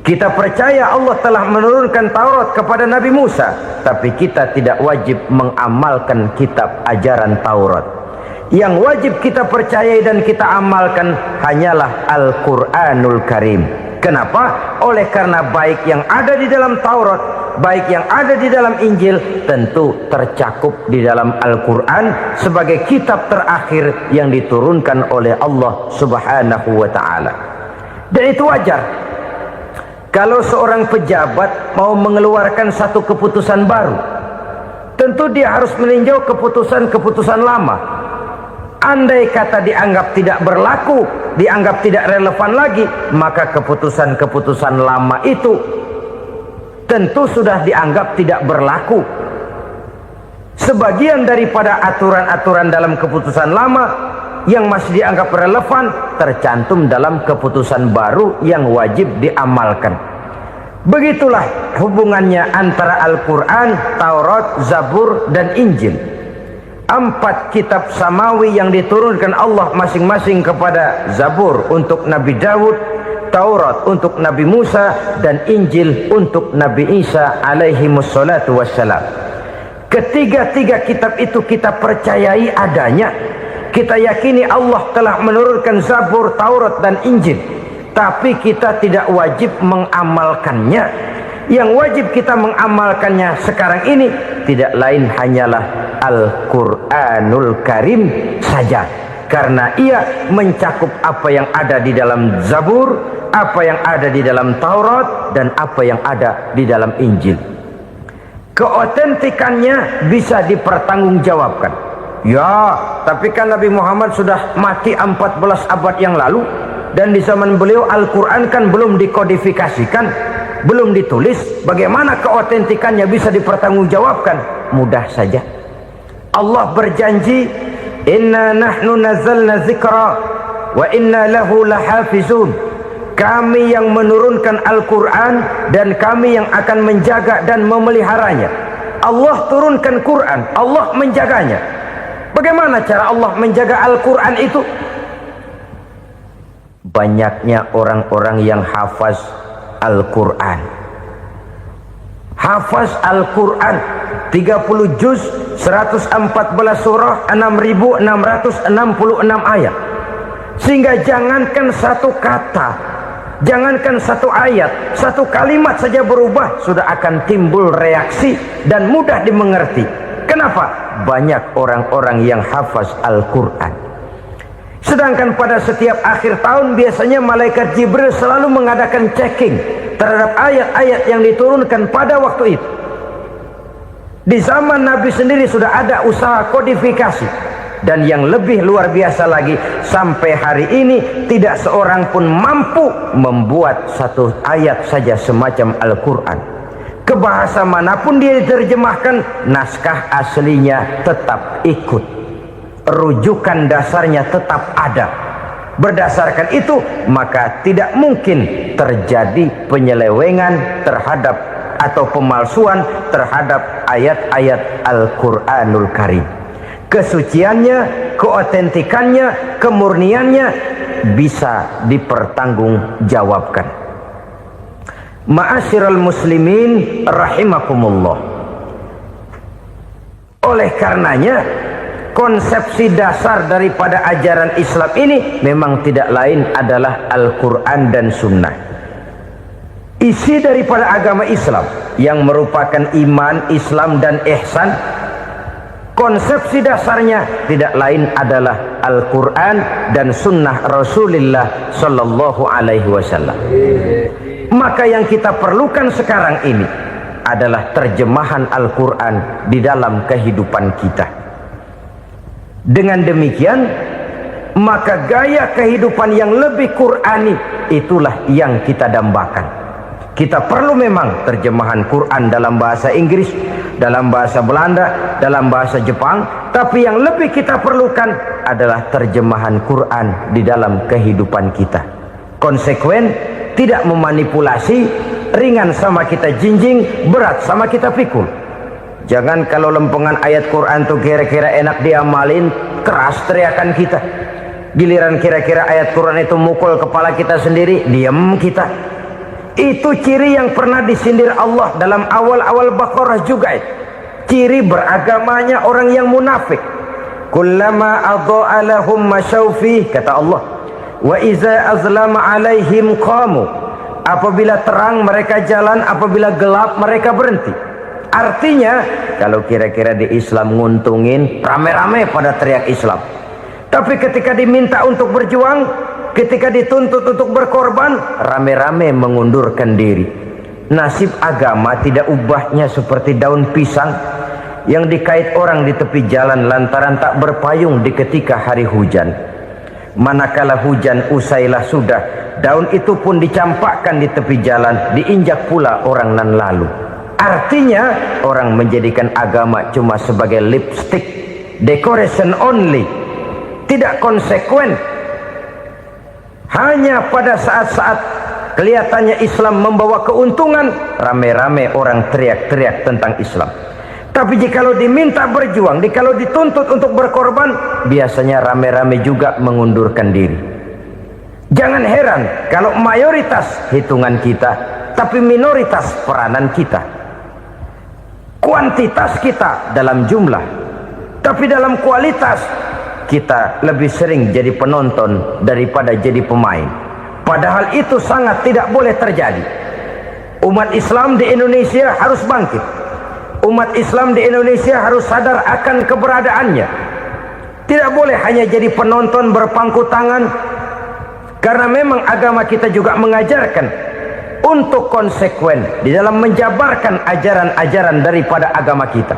Kita percaya Allah telah menurunkan Taurat kepada Nabi Musa, tapi kita tidak wajib mengamalkan kitab ajaran Taurat. Yang wajib kita percayai dan kita amalkan hanyalah Al-Quranul Karim. Kenapa? Oleh karena baik yang ada di dalam Taurat, baik yang ada di dalam Injil, tentu tercakup di dalam Al-Quran sebagai kitab terakhir yang diturunkan oleh Allah Subhanahu wa Ta'ala. Dan itu wajar. Kalau seorang pejabat mau mengeluarkan satu keputusan baru, tentu dia harus meninjau keputusan-keputusan lama. Andai kata dianggap tidak berlaku, dianggap tidak relevan lagi, maka keputusan-keputusan lama itu tentu sudah dianggap tidak berlaku. Sebagian daripada aturan-aturan dalam keputusan lama yang masih dianggap relevan tercantum dalam keputusan baru yang wajib diamalkan. Begitulah hubungannya antara Al-Quran, Taurat, Zabur, dan Injil. 4 kitab samawi yang diturunkan Allah masing-masing kepada Zabur untuk Nabi Daud, Taurat untuk Nabi Musa, dan Injil untuk Nabi Isa alaihi wassalatu wassalam. Ketiga-tiga kitab itu kita percayai adanya. Kita yakini Allah telah menurunkan Zabur, Taurat, dan Injil, tapi kita tidak wajib mengamalkannya. Yang wajib kita mengamalkannya sekarang ini tidak lain hanyalah Al-Quranul Karim saja, karena ia mencakup apa yang ada di dalam Zabur, apa yang ada di dalam Taurat, dan apa yang ada di dalam Injil. Keotentikannya bisa dipertanggungjawabkan. Ya, tapi kan Nabi Muhammad sudah mati 14 abad yang lalu, dan di zaman beliau Al-Quran kan belum dikodifikasikan, belum ditulis. Bagaimana keotentikannya bisa dipertanggungjawabkan? Mudah saja. Allah berjanji, "Inna nahnu nazzalna dzikra wa inna lahu lahafizun." Kami yang menurunkan Al-Quran dan kami yang akan menjaga dan memeliharanya. Allah turunkan Quran, Allah menjaganya. Bagaimana cara Allah menjaga Al-Quran itu? Banyaknya orang-orang yang hafaz Al-Quran. Hafaz Al-Quran 30 juz, 114 surah, 6.666 ayat. Sehingga jangankan satu kata, jangankan satu ayat, satu kalimat saja berubah sudah akan timbul reaksi dan mudah dimengerti. Kenapa? Banyak orang-orang yang hafaz Al-Quran. Sedangkan pada setiap akhir tahun biasanya malaikat Jibril selalu mengadakan checking terhadap ayat-ayat yang diturunkan pada waktu itu. Di zaman Nabi sendiri sudah ada usaha kodifikasi. Dan yang lebih luar biasa lagi, sampai hari ini tidak seorang pun mampu membuat satu ayat saja semacam Al-Quran. Ke bahasa manapun dia diterjemahkan, naskah aslinya tetap ikut, rujukan dasarnya tetap ada. Berdasarkan itu maka tidak mungkin terjadi penyelewengan terhadap atau pemalsuan terhadap ayat-ayat Al-Quranul Karim. Kesuciannya, keotentikannya, kemurniannya bisa dipertanggungjawabkan. Ma'asyiral muslimin rahimakumullah. Oleh karenanya, konsepsi dasar daripada ajaran Islam ini memang tidak lain adalah Al-Quran dan Sunnah. Isi daripada agama Islam yang merupakan iman, Islam dan ihsan, konsepsi dasarnya tidak lain adalah Al-Quran dan Sunnah Rasulullah Sallallahu Alaihi Wasallam. Maka yang kita perlukan sekarang ini adalah terjemahan Al-Quran di dalam kehidupan kita. Dengan demikian, maka gaya kehidupan yang lebih Qurani itulah yang kita dambakan. Kita perlu memang terjemahan Quran dalam bahasa Inggris, dalam bahasa Belanda, dalam bahasa Jepang, tapi yang lebih kita perlukan adalah terjemahan Quran di dalam kehidupan kita. Konsekuen, tidak memanipulasi, ringan sama kita jinjing, berat sama kita pikul. Jangan kalau lempengan ayat Quran tuh kira-kira enak diamalin, keras teriakan kita. Giliran kira-kira ayat Quran itu mukul kepala kita sendiri, diam kita. Itu ciri yang pernah disindir Allah dalam awal-awal Baqarah juga. Ciri beragamanya orang yang munafik. Kullama adha'a lahum masyawfi, kata Allah, wa iza azlama alaihim qamu. Apabila terang mereka jalan, apabila gelap mereka berhenti. Artinya kalau kira-kira di Islam nguntungin, rame-rame pada teriak Islam. Tapi ketika diminta untuk berjuang, ketika dituntut untuk berkorban, rame-rame mengundurkan diri. Nasib agama tidak ubahnya seperti daun pisang yang dikait orang di tepi jalan lantaran tak berpayung di ketika hari hujan. Manakala hujan usailah sudah, daun itu pun dicampakkan di tepi jalan, diinjak pula orang nan lalu. Artinya orang menjadikan agama cuma sebagai lipstick, decoration only, tidak konsekuen. Hanya pada saat-saat kelihatannya Islam membawa keuntungan, rame-rame orang teriak-teriak tentang Islam. Tapi jikalau diminta berjuang, jikalau dituntut untuk berkorban, biasanya rame-rame juga mengundurkan diri. Jangan heran kalau mayoritas hitungan kita, tapi minoritas peranan kita. Kuantitas kita dalam jumlah, tapi dalam kualitas kita lebih sering jadi penonton daripada jadi pemain. Padahal itu sangat tidak boleh terjadi. Umat Islam di Indonesia harus bangkit. Umat Islam di Indonesia harus sadar akan keberadaannya. Tidak boleh hanya jadi penonton berpangku tangan, karena memang agama kita juga mengajarkan untuk konsekuen di dalam menjabarkan ajaran-ajaran daripada agama kita.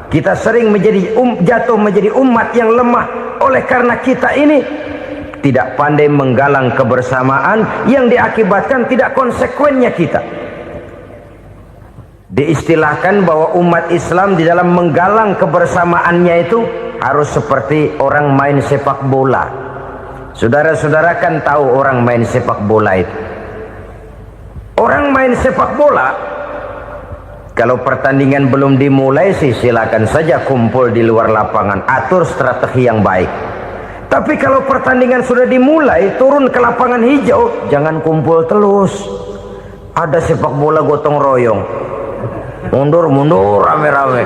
Kita sering menjadi jatuh menjadi umat yang lemah oleh karena kita ini tidak pandai menggalang kebersamaan yang diakibatkan tidak konsekuennya kita. Diistilahkan bahwa umat Islam di dalam menggalang kebersamaannya itu harus seperti orang main sepak bola. Saudara-saudara kan tahu orang main sepak bola itu. Orang main sepak bola, kalau pertandingan belum dimulai sih silakan saja kumpul di luar lapangan, atur strategi yang baik. Tapi kalau pertandingan sudah dimulai, turun ke lapangan hijau, jangan kumpul terus. Ada sepak bola gotong royong, mundur-mundur rame-rame,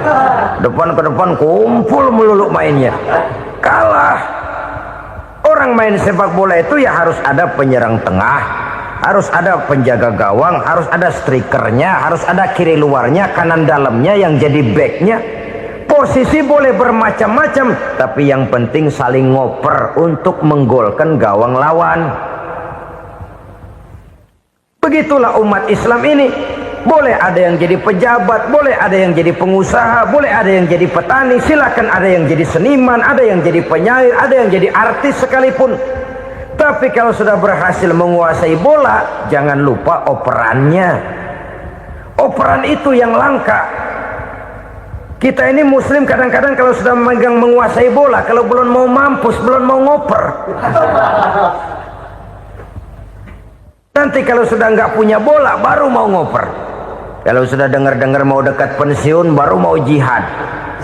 depan ke depan kumpul melulu mainnya. Kalah. Orang main sepak bola itu ya harus ada penyerang tengah, harus ada penjaga gawang, harus ada strikernya, harus ada kiri luarnya, kanan dalamnya yang jadi backnya. Posisi boleh bermacam-macam, tapi yang penting saling ngoper untuk menggolkan gawang lawan. Begitulah umat Islam ini. Boleh ada yang jadi pejabat, boleh ada yang jadi pengusaha, boleh ada yang jadi petani, silakan ada yang jadi seniman, ada yang jadi penyair, ada yang jadi artis sekalipun. Tapi kalau sudah berhasil menguasai bola, jangan lupa operannya. Operan itu yang langka. Kita ini muslim kadang-kadang kalau sudah memegang menguasai bola, kalau belum mau mampus, belum mau ngoper. Nanti kalau sudah nggak punya bola, baru mau ngoper. Kalau sudah dengar-dengar mau dekat pensiun, baru mau jihad,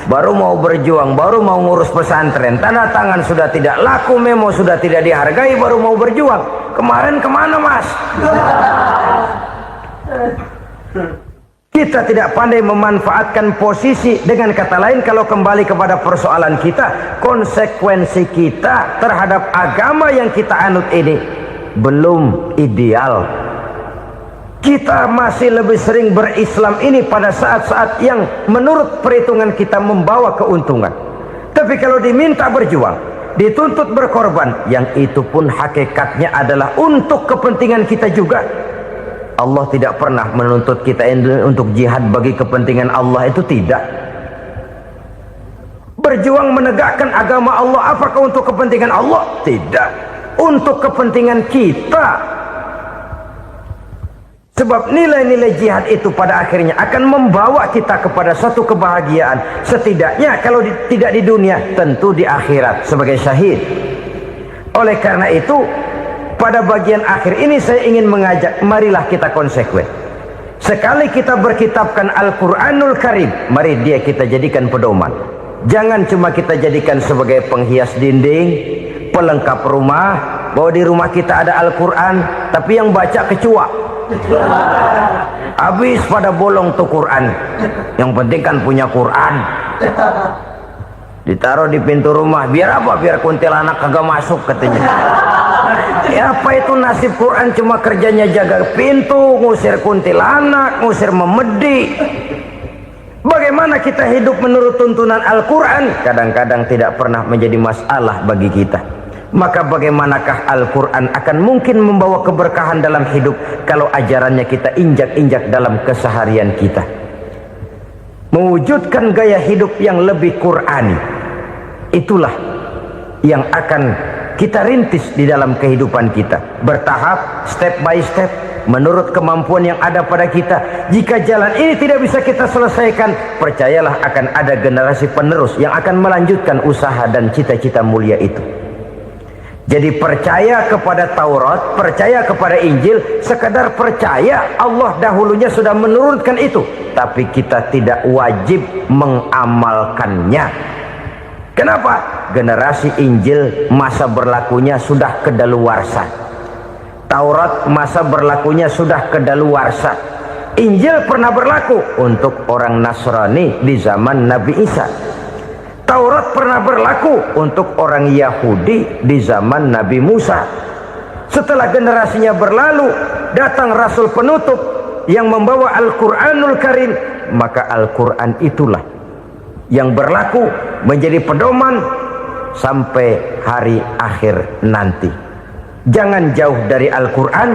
baru mau berjuang, baru mau ngurus pesantren. Tanda tangan sudah tidak laku, memo sudah tidak dihargai, baru mau berjuang. Kemarin kemana, Mas? Kita tidak pandai memanfaatkan posisi. Dengan kata lain, kalau kembali kepada persoalan kita, konsekuensi kita terhadap agama yang kita anut ini belum ideal. Kita masih lebih sering berislam ini pada saat-saat yang menurut perhitungan kita membawa keuntungan. Tapi kalau diminta berjuang, dituntut berkorban, yang itu pun hakikatnya adalah untuk kepentingan kita juga. Allah tidak pernah menuntut kita untuk jihad bagi kepentingan Allah, itu tidak. Berjuang menegakkan agama Allah, apakah untuk kepentingan Allah? Tidak. Untuk kepentingan kita. Sebab nilai-nilai jihad itu pada akhirnya akan membawa kita kepada satu kebahagiaan. Setidaknya kalau tidak di dunia, tentu di akhirat sebagai syahid. Oleh karena itu, pada bagian akhir ini saya ingin mengajak, marilah kita konsekuen. Sekali kita berkitabkan Al-Quranul Karim, mari dia kita jadikan pedoman. Jangan cuma kita jadikan sebagai penghias dinding, pelengkap rumah, bahwa di rumah kita ada Al-Quran, tapi yang baca kecoa. Habis pada bolong tuh Quran. Yang penting kan punya Quran. Ditaruh di pintu rumah. Biar apa? Biar kuntilanak kagak masuk katanya. Ya apa itu nasib Quran? Cuma kerjanya jaga pintu, ngusir kuntilanak, ngusir memedi. Bagaimana kita hidup menurut tuntunan Al-Quran? Kadang-kadang tidak pernah menjadi masalah bagi kita. Maka bagaimanakah Al-Quran akan mungkin membawa keberkahan dalam hidup kalau ajarannya kita injak-injak dalam keseharian kita? Mewujudkan gaya hidup yang lebih Qurani, itulah yang akan kita rintis di dalam kehidupan kita, bertahap, step by step, menurut kemampuan yang ada pada kita. Jika jalan ini tidak bisa kita selesaikan, percayalah akan ada generasi penerus yang akan melanjutkan usaha dan cita-cita mulia itu. Jadi percaya kepada Taurat, percaya kepada Injil, sekadar percaya Allah dahulunya sudah menurunkan itu, tapi kita tidak wajib mengamalkannya. Kenapa? Generasi Injil masa berlakunya sudah kedaluarsa. Taurat masa berlakunya sudah kedaluarsa. Injil pernah berlaku untuk orang Nasrani di zaman Nabi Isa. Taurat pernah berlaku untuk orang Yahudi di zaman Nabi Musa. Setelah generasinya berlalu, datang Rasul penutup yang membawa Al-Quranul Karim. Maka Al-Quran itulah yang berlaku menjadi pedoman sampai hari akhir nanti. Jangan jauh dari Al-Quran,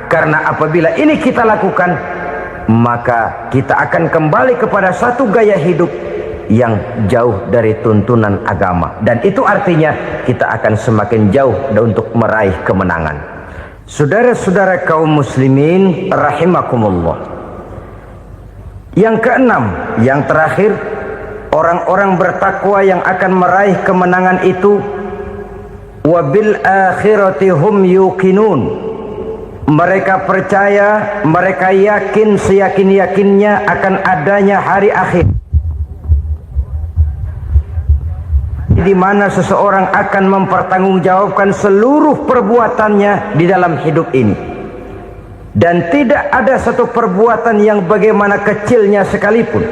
karena apabila ini kita lakukan, maka kita akan kembali kepada satu gaya hidup yang jauh dari tuntunan agama, dan itu artinya kita akan semakin jauh untuk meraih kemenangan. Saudara-saudara kaum muslimin rahimakumullah, yang keenam, yang terakhir, orang-orang bertakwa yang akan meraih kemenangan itu wabil akhirati hum yuqinun. Mereka percaya, mereka yakin seyakin-yakinnya akan adanya hari akhir, di mana seseorang akan mempertanggungjawabkan seluruh perbuatannya di dalam hidup ini, dan tidak ada satu perbuatan yang bagaimana kecilnya sekalipun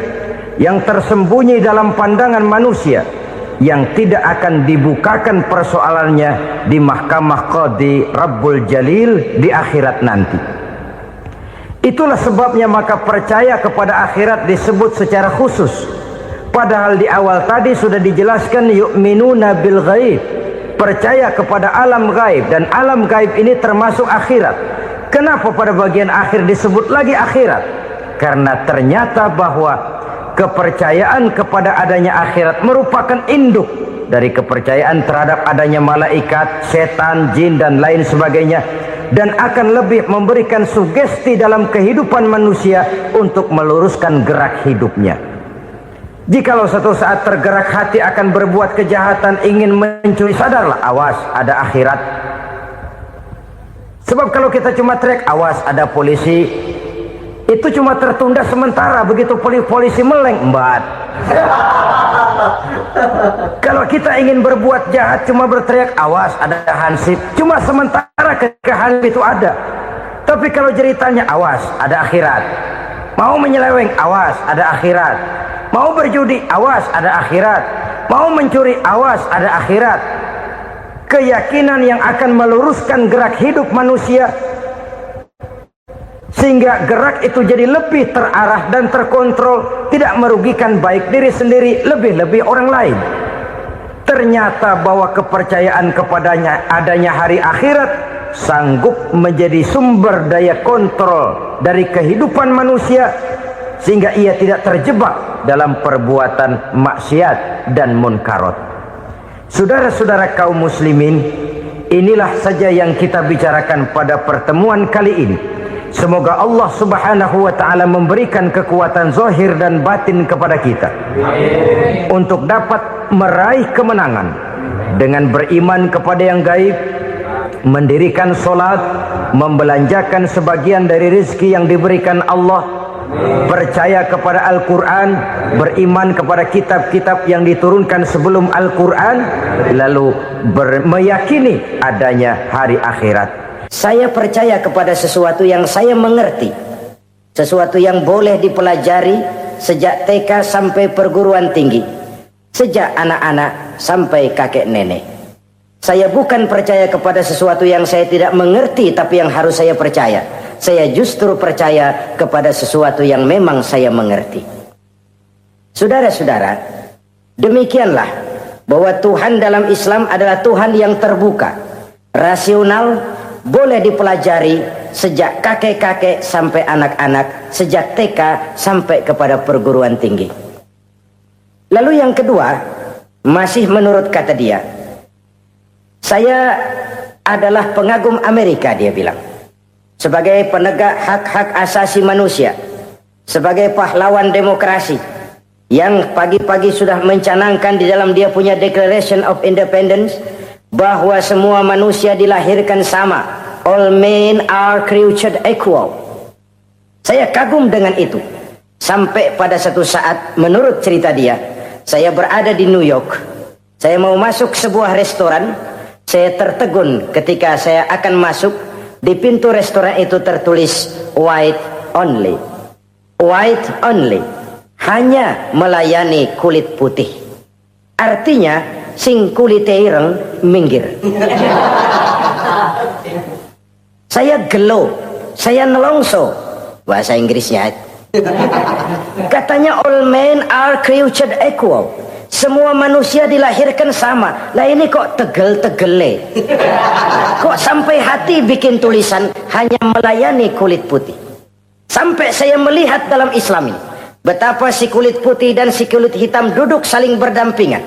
yang tersembunyi dalam pandangan manusia yang tidak akan dibukakan persoalannya di mahkamah Qadi Rabbul Jalil di akhirat nanti. Itulah sebabnya maka percaya kepada akhirat disebut secara khusus Padahal di awal tadi sudah dijelaskan yu'minuna bil ghaib, percaya kepada alam gaib, dan alam gaib ini termasuk akhirat. Kenapa pada bagian akhir disebut lagi akhirat? Karena ternyata bahwa kepercayaan kepada adanya akhirat merupakan induk dari kepercayaan terhadap adanya malaikat, setan, jin dan lain sebagainya, dan akan lebih memberikan sugesti dalam kehidupan manusia untuk meluruskan gerak hidupnya. Jikalau satu saat tergerak hati akan berbuat kejahatan, ingin mencuri, sadarlah, awas ada akhirat. Sebab kalau kita cuma teriak awas ada polisi, itu cuma tertunda sementara. Begitu polisi meleng, embat. Kalau kita ingin berbuat jahat cuma berteriak awas ada hansip, cuma sementara ketika hansip itu ada. Tapi kalau ceritanya awas ada akhirat, mau menyeleweng awas ada akhirat, mau berjudi awas ada akhirat, mau mencuri awas ada akhirat. Keyakinan yang akan meluruskan gerak hidup manusia sehingga gerak itu jadi lebih terarah dan terkontrol, tidak merugikan baik diri sendiri, lebih-lebih orang lain. Ternyata bahwa kepercayaan kepadanya adanya hari akhirat sanggup menjadi sumber daya kontrol dari kehidupan manusia, sehingga ia tidak terjebak dalam perbuatan maksiat dan munkarat. Saudara-saudara kaum muslimin, inilah saja yang kita bicarakan pada pertemuan kali ini. Semoga Allah subhanahu wa ta'ala memberikan kekuatan zahir dan batin kepada kita. Amin. Untuk dapat meraih kemenangan dengan beriman kepada yang gaib, mendirikan solat, membelanjakan sebagian dari rezeki yang diberikan Allah, percaya kepada Al-Quran, beriman kepada kitab-kitab yang diturunkan sebelum Al-Quran, lalu meyakini adanya hari akhirat. Saya percaya kepada sesuatu yang saya mengerti, sesuatu yang boleh dipelajari sejak TK sampai perguruan tinggi, sejak anak-anak sampai kakek nenek. Saya bukan percaya kepada sesuatu yang saya tidak mengerti tapi yang harus saya percaya. Saya justru percaya kepada sesuatu yang memang saya mengerti. Saudara-saudara, demikianlah bahwa Tuhan dalam Islam adalah Tuhan yang terbuka, rasional, boleh dipelajari sejak kakek-kakek sampai anak-anak, sejak TK sampai kepada perguruan tinggi. Lalu yang kedua, masih menurut kata dia, saya adalah pengagum Amerika, dia bilang, sebagai penegak hak-hak asasi manusia, sebagai pahlawan demokrasi yang pagi-pagi sudah mencanangkan di dalam dia punya Declaration of Independence bahwa semua manusia dilahirkan sama, all men are created equal. Saya kagum dengan itu. Sampai pada satu saat, menurut cerita dia, saya berada di New York, saya mau masuk sebuah restoran, saya tertegun ketika saya akan masuk. Di pintu restoran itu tertulis white only, white only, hanya melayani kulit putih. Artinya sing kulite ireng minggir. Saya gelo, saya nelongso, bahasa Inggrisnya. Katanya all men are created equal, semua manusia dilahirkan sama. Lah ini kok tegel-tegele, kok sampai hati bikin tulisan hanya melayani kulit putih. Sampai saya melihat dalam Islam ini betapa si kulit putih dan si kulit hitam duduk saling berdampingan.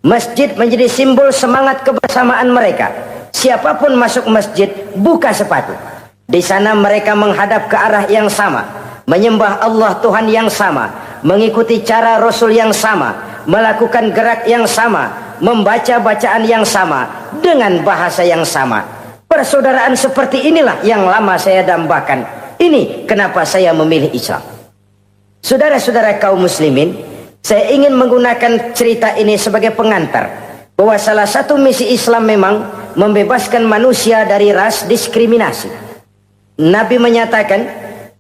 Masjid menjadi simbol semangat kebersamaan mereka. Siapapun masuk masjid, buka sepatu. Di sana mereka menghadap ke arah yang sama, menyembah Allah Tuhan yang sama, mengikuti cara Rasul yang sama, melakukan gerak yang sama, membaca bacaan yang sama, dengan bahasa yang sama. Persaudaraan seperti inilah yang lama saya dambakan. Ini kenapa saya memilih Islam. Saudara-saudara kaum muslimin, saya ingin menggunakan cerita ini sebagai pengantar bahwa salah satu misi Islam memang membebaskan manusia dari ras diskriminasi. Nabi menyatakan,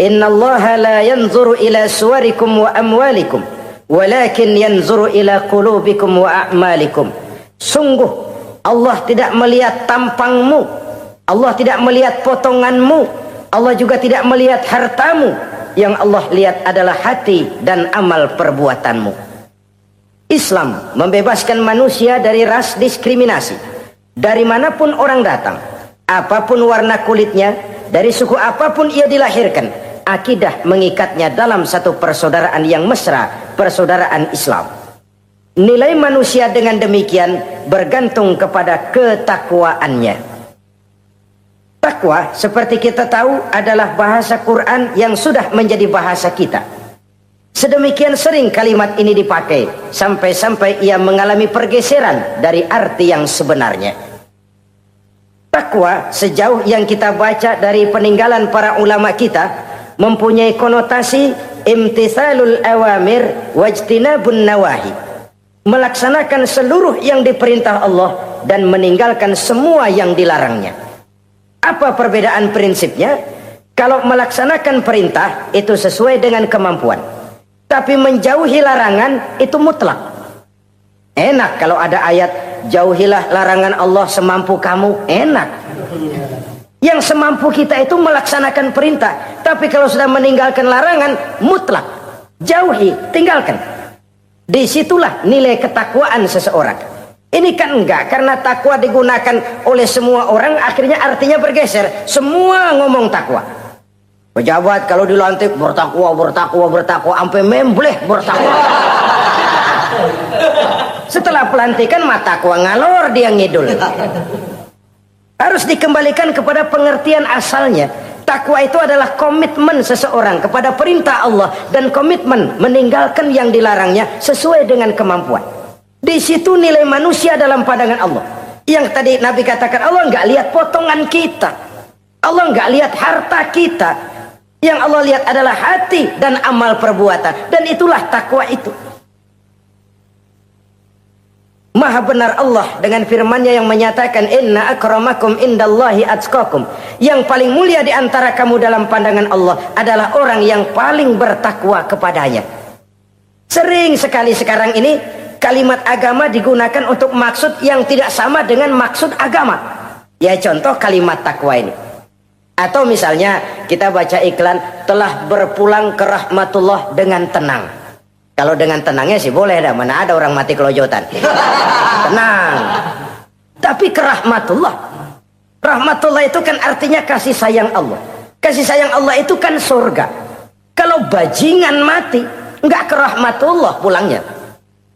innallaha la yanzuru ila suwarikum wa amwalikum, walakin yanzuru ila qulubikum wa a'malikum. Sungguh Allah tidak melihat tampangmu, Allah tidak melihat potonganmu, Allah juga tidak melihat hartamu. Yang Allah lihat adalah hati dan amal perbuatanmu. Islam membebaskan manusia dari ras diskriminasi. Dari manapun orang datang, apapun warna kulitnya, dari suku apapun ia dilahirkan, akidah mengikatnya dalam satu persaudaraan yang mesra, persaudaraan Islam. Nilai manusia dengan demikian bergantung kepada ketakwaannya. Takwa, seperti kita tahu, adalah bahasa Quran yang sudah menjadi bahasa kita. Sedemikian sering kalimat ini dipakai, sampai-sampai ia mengalami pergeseran dari arti yang sebenarnya. Takwa, sejauh yang kita baca dari peninggalan para ulama kita, mempunyai konotasi imtithalul awamir wajtinabun nawahi, melaksanakan seluruh yang diperintah Allah dan meninggalkan semua yang dilarangnya. Apa perbedaan prinsipnya? Kalau melaksanakan perintah itu sesuai dengan kemampuan, tapi menjauhi larangan itu mutlak. Enak kalau ada ayat jauhilah larangan Allah semampu kamu, enak. Yang semampu kita itu melaksanakan perintah, tapi kalau sudah meninggalkan larangan mutlak, jauhi, tinggalkan. Disitulah nilai ketakwaan seseorang. Ini kan enggak, karena takwa digunakan oleh semua orang, akhirnya artinya bergeser. Semua ngomong takwa. Pejabat kalau dilantik bertakwa, bertakwa, bertakwa, sampai membleh bertakwa. Setelah pelantikan mata takwa ngalor, dia ngidul. Harus dikembalikan kepada pengertian asalnya. Takwa itu adalah komitmen seseorang kepada perintah Allah dan komitmen meninggalkan yang dilarangnya sesuai dengan kemampuan. Di situ nilai manusia dalam pandangan Allah. Yang tadi Nabi katakan, Allah nggak lihat potongan kita, Allah nggak lihat harta kita. Yang Allah lihat adalah hati dan amal perbuatan. Dan itulah takwa itu. Maha benar Allah dengan firman-Nya yang menyatakan, inna akramakum indallahi atqakum. Yang paling mulia di antara kamu dalam pandangan Allah adalah orang yang paling bertakwa kepadanya. Sering sekali sekarang ini kalimat agama digunakan untuk maksud yang tidak sama dengan maksud agama. Ya contoh kalimat takwa ini. Atau misalnya kita baca iklan, telah berpulang ke rahmatullah dengan tenang. Kalau dengan tenangnya sih boleh dah, mana ada orang mati kelojotan. Tenang. Tapi ke rahmatullah. Rahmatullah itu kan artinya kasih sayang Allah. Kasih sayang Allah itu kan surga. Kalau bajingan mati, enggak ke rahmatullah pulangnya.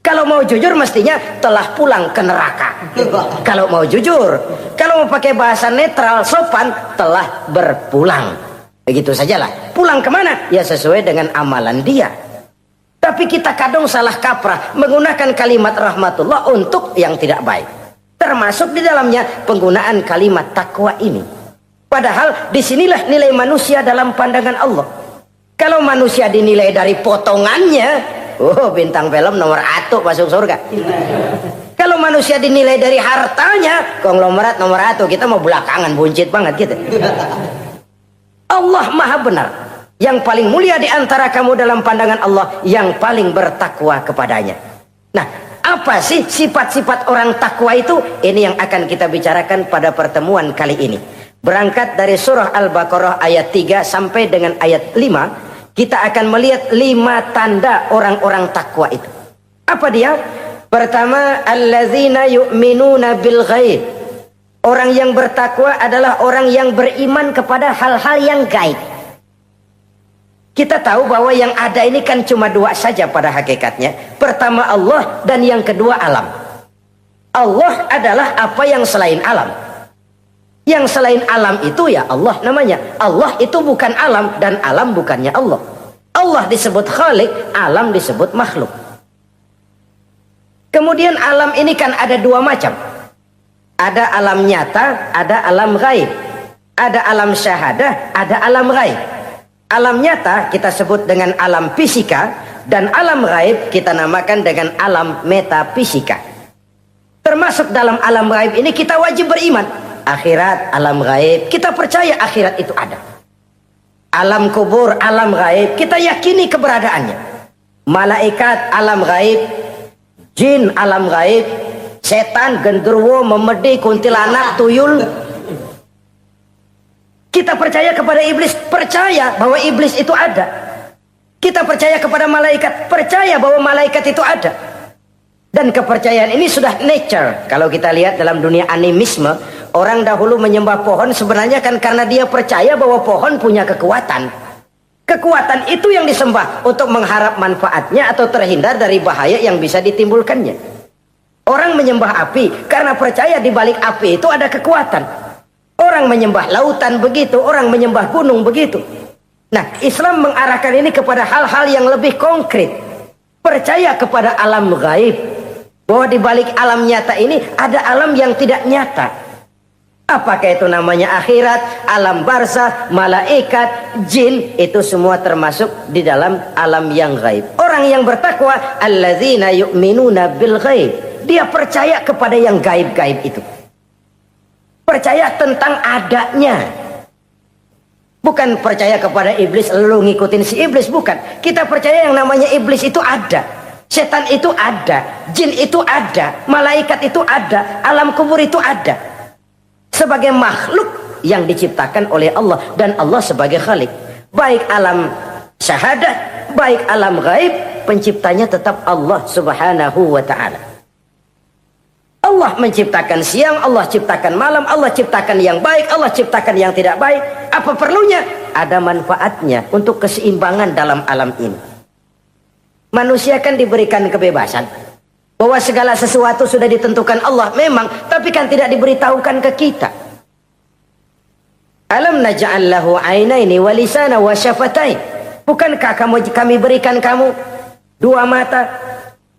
Kalau mau jujur mestinya telah pulang ke neraka. Kalau mau jujur, kalau mau pakai bahasa netral sopan, telah berpulang. Begitu sajalah. Pulang kemana? Ya sesuai dengan amalan dia. Tapi kita kadang salah kaprah menggunakan kalimat rahmatullah untuk yang tidak baik. Termasuk di dalamnya penggunaan kalimat takwa ini. Padahal disinilah nilai manusia dalam pandangan Allah. Kalau manusia dinilai dari potongannya, oh bintang film nomor 1 masuk surga. Kalau manusia dinilai dari hartanya, konglomerat nomor 1, kita mau belakangan, buncit banget gitu. Allah maha benar. Yang paling mulia di antara kamu dalam pandangan Allah, yang paling bertakwa kepadanya. Nah, apa sih sifat-sifat orang takwa itu? Ini yang akan kita bicarakan pada pertemuan kali ini. Berangkat dari surah Al-Baqarah ayat 3 sampai dengan ayat 5, kita akan melihat 5 tanda orang-orang takwa itu. Apa dia? Pertama, allazina yu'minuna bil ghaib. Orang yang bertakwa adalah orang yang beriman kepada hal-hal yang gaib. Kita tahu bahwa yang ada ini kan cuma 2 saja pada hakikatnya. Pertama Allah, dan yang kedua alam. Allah adalah apa yang selain alam. Yang selain alam itu ya Allah namanya. Allah itu bukan alam, dan alam bukannya Allah. Allah disebut Khalik, alam disebut makhluk. Kemudian alam ini kan ada 2 macam. Ada alam nyata, ada alam gaib. Ada alam syahadah, ada alam gaib. Alam nyata kita sebut dengan alam fisika, dan alam gaib kita namakan dengan alam metafisika. Termasuk dalam alam gaib ini kita wajib beriman. Akhirat, alam gaib, kita percaya akhirat itu ada. Alam kubur, alam gaib, kita yakini keberadaannya. Malaikat, alam gaib. Jin, alam gaib. Setan, genderuwo, memedi, kuntilanak, tuyul. Kita percaya kepada iblis, percaya bahwa iblis itu ada. Kita percaya kepada malaikat, percaya bahwa malaikat itu ada. Dan kepercayaan ini sudah nature. Kalau kita lihat dalam dunia animisme, orang dahulu menyembah pohon sebenarnya kan karena dia percaya bahwa pohon punya kekuatan. Kekuatan itu yang disembah untuk mengharap manfaatnya atau terhindar dari bahaya yang bisa ditimbulkannya. Orang menyembah api karena percaya di balik api itu ada kekuatan. Orang menyembah lautan begitu, orang menyembah gunung begitu. Nah, Islam mengarahkan ini kepada hal-hal yang lebih konkret. Percaya kepada alam gaib. Bahwa di balik alam nyata ini ada alam yang tidak nyata. Apakah itu namanya akhirat, alam barzah, malaikat, jin, itu semua termasuk di dalam alam yang gaib. Orang yang bertakwa, alladzina yu'minuna bil gaib. Dia percaya kepada yang gaib-gaib itu. Percaya tentang adanya. Bukan percaya kepada iblis lalu ngikutin si iblis, bukan. Kita percaya yang namanya iblis itu ada. Setan itu ada, jin itu ada, malaikat itu ada, alam kubur itu ada. Sebagai makhluk yang diciptakan oleh Allah dan Allah sebagai khalik. Baik alam syahadat, baik alam gaib, penciptanya tetap Allah Subhanahu wa ta'ala. Allah menciptakan siang, Allah ciptakan malam, Allah ciptakan yang baik, Allah ciptakan yang tidak baik. Apa perlunya? Ada manfaatnya untuk keseimbangan dalam alam ini. Manusia kan diberikan kebebasan bahwa segala sesuatu sudah ditentukan Allah memang, tapi kan tidak diberitahukan ke kita. Alam naj'al lahu 'ainaini wa lisana wa syafatain. Bukankah kami berikan kamu dua mata,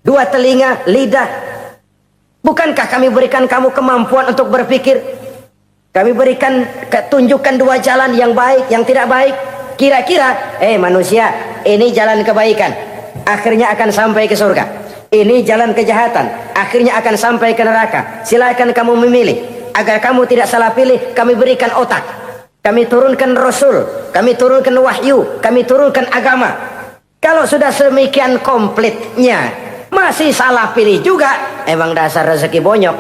dua telinga, lidah? Bukankah kami berikan kamu kemampuan untuk berpikir? Kami berikan tunjukkan dua jalan, yang baik, yang tidak baik. Kira-kira, manusia, ini jalan kebaikan, akhirnya akan sampai ke surga. Ini jalan kejahatan, akhirnya akan sampai ke neraka. Silakan kamu memilih. Agar kamu tidak salah pilih, kami berikan otak. Kami turunkan Rasul, kami turunkan wahyu, kami turunkan agama. Kalau sudah semikian komplitnya, masih salah pilih juga, emang dasar rezeki bonyok.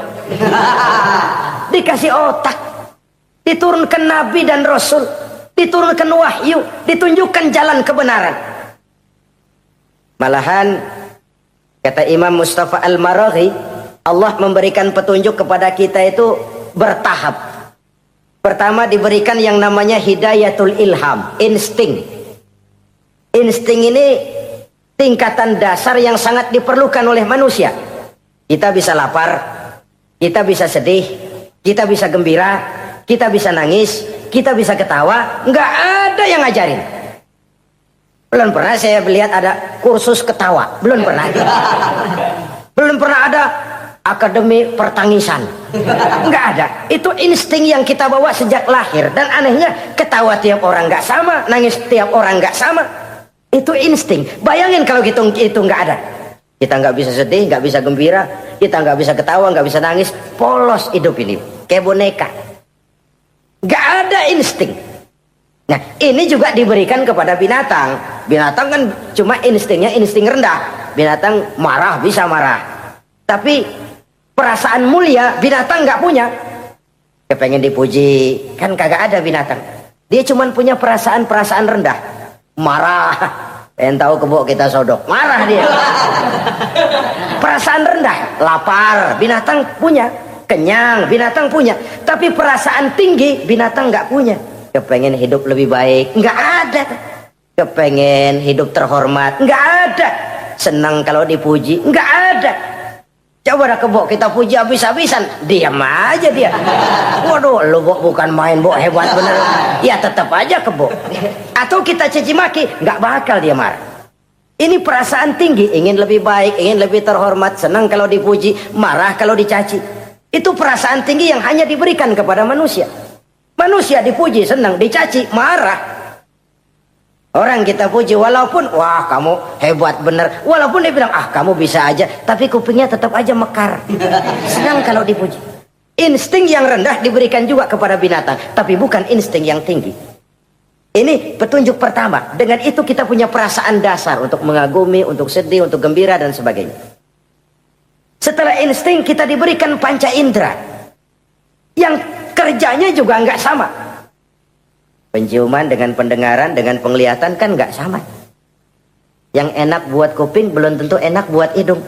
Dikasih otak, diturunkan Nabi dan Rasul, diturunkan wahyu, ditunjukkan jalan kebenaran. Malahan kata Imam Mustafa Al-Maraghi, Allah memberikan petunjuk kepada kita itu bertahap. Pertama diberikan yang namanya hidayatul ilham, insting. Insting ini tingkatan dasar yang sangat diperlukan oleh manusia. Kita bisa lapar, kita bisa sedih, kita bisa gembira, kita bisa nangis, kita bisa ketawa. Nggak ada yang ngajarin. Belum pernah saya melihat ada kursus ketawa, belum pernah. Belum pernah ada akademi pertangisan, nggak ada. Itu insting yang kita bawa sejak lahir. Dan anehnya ketawa tiap orang nggak sama, nangis tiap orang nggak sama. Itu insting. Bayangin kalau gitu itu nggak ada, kita nggak bisa sedih, nggak bisa gembira, kita nggak bisa ketawa, nggak bisa nangis. Polos hidup ini, kayak boneka. Nggak ada insting. Nah, ini juga diberikan kepada binatang. Binatang kan cuma instingnya insting rendah. Binatang marah bisa marah, tapi perasaan mulia binatang nggak punya. Kepengen dipuji kan kagak ada binatang. Dia cuma punya perasaan-perasaan rendah. Marah, pengen tahu kebo kita sodok, marah dia. Perasaan rendah, lapar binatang punya, kenyang binatang punya, tapi perasaan tinggi binatang nggak punya. Kepengen hidup lebih baik, nggak ada. Kepengen hidup terhormat, nggak ada. Senang kalau dipuji, nggak ada. Coba dah kebo kita puji habis-habisan, diam aja dia. Waduh, lu bukan main, hebat bener. Ya tetap aja kebo. Atau kita caci maki, nggak bakal dia marah. Ini perasaan tinggi, ingin lebih baik, ingin lebih terhormat, senang kalau dipuji, marah kalau dicaci. Itu perasaan tinggi yang hanya diberikan kepada manusia. Manusia dipuji senang, dicaci marah. Orang kita puji walaupun wah kamu hebat bener, walaupun dia bilang ah kamu bisa aja, tapi kupingnya tetap aja mekar. Senang kalau dipuji. Insting yang rendah diberikan juga kepada binatang, tapi bukan insting yang tinggi. Ini petunjuk pertama. Dengan itu kita punya perasaan dasar untuk mengagumi, untuk sedih, untuk gembira dan sebagainya. Setelah insting kita diberikan panca indera yang kerjanya juga nggak sama. Penciuman dengan pendengaran dengan penglihatan kan nggak sama. Yang enak buat kuping belum tentu enak buat hidung.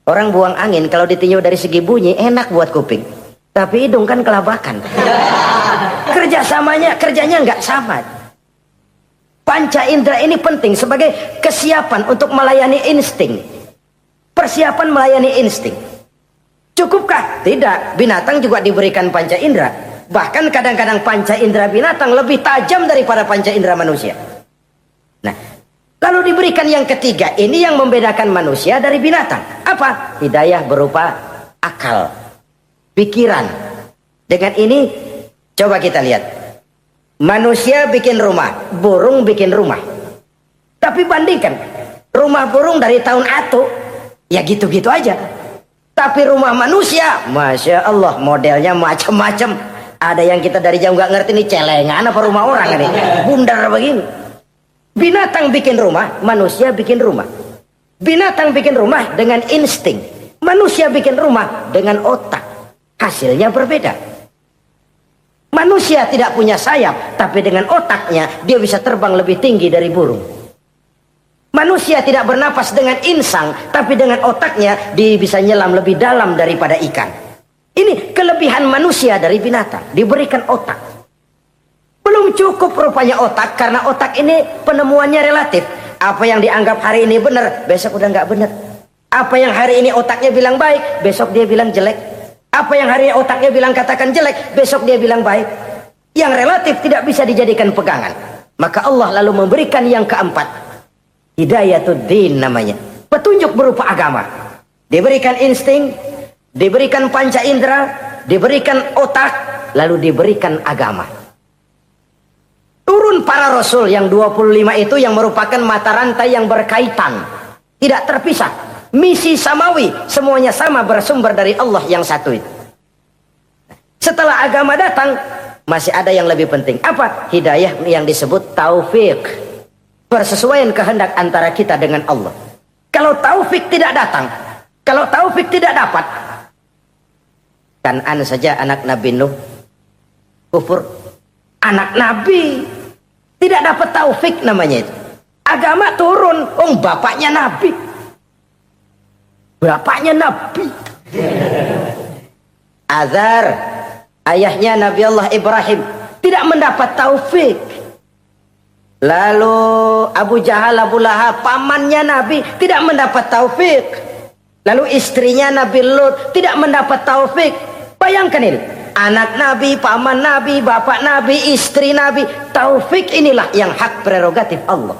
Orang buang angin kalau ditinjau dari segi bunyi enak buat kuping, tapi hidung kan kelabakan. Kerjanya nggak sama. Panca indera ini penting sebagai kesiapan untuk melayani insting. Persiapan melayani insting. Cukupkah? Tidak. Binatang juga diberikan panca indera. Bahkan kadang-kadang panca indera binatang lebih tajam daripada panca indera manusia. Nah, lalu diberikan yang ketiga, ini yang membedakan manusia dari binatang. Apa? Hidayah berupa akal, pikiran. Dengan ini, coba kita lihat. Manusia bikin rumah, burung bikin rumah. Tapi bandingkan, rumah burung dari tahun atu, ya gitu-gitu aja. Tapi rumah manusia, Masya Allah, modelnya macam-macam. Ada yang kita dari jauh nggak ngerti nih, celengan apa rumah orang ini, bundar begini. Binatang bikin rumah, manusia bikin rumah. Binatang bikin rumah dengan insting, manusia bikin rumah dengan otak. Hasilnya berbeda. Manusia tidak punya sayap, tapi dengan otaknya dia bisa terbang lebih tinggi dari burung. Manusia tidak bernapas dengan insang, tapi dengan otaknya dia bisa nyelam lebih dalam daripada ikan. Ini kelebihan manusia dari binatang, diberikan otak. Belum cukup rupanya otak, karena otak ini penemuannya relatif. Apa yang dianggap hari ini benar, besok udah nggak benar. Apa yang hari ini otaknya bilang baik, besok dia bilang jelek. Apa yang hari ini otaknya bilang katakan jelek, besok dia bilang baik. Yang relatif tidak bisa dijadikan pegangan. Maka Allah lalu memberikan yang keempat, Hidayatuddin namanya, petunjuk berupa agama. Diberikan insting, diberikan panca indera, diberikan otak, lalu diberikan agama. Turun para rasul yang 25 itu yang merupakan mata rantai yang berkaitan, tidak terpisah. Misi samawi, semuanya sama bersumber dari Allah yang satu itu. Setelah agama datang, masih ada yang lebih penting. Apa? Hidayah yang disebut taufik. Persesuaian kehendak antara kita dengan Allah. Kalau taufik tidak datang, kalau taufik tidak dapat, Kan'an saja anak Nabi Nuh kufur. Anak Nabi tidak dapat taufik namanya itu. Agama turun, bapaknya Nabi. Bapaknya Nabi. Azar, ayahnya Nabi Allah Ibrahim, tidak mendapat taufik. Lalu Abu Jahal, Abu Lahab, pamannya Nabi, tidak mendapat taufik. Lalu istrinya Nabi Lut tidak mendapat taufik. Bayangkan ini, anak Nabi, paman Nabi, bapak Nabi, istri Nabi. Taufik inilah yang hak prerogatif Allah.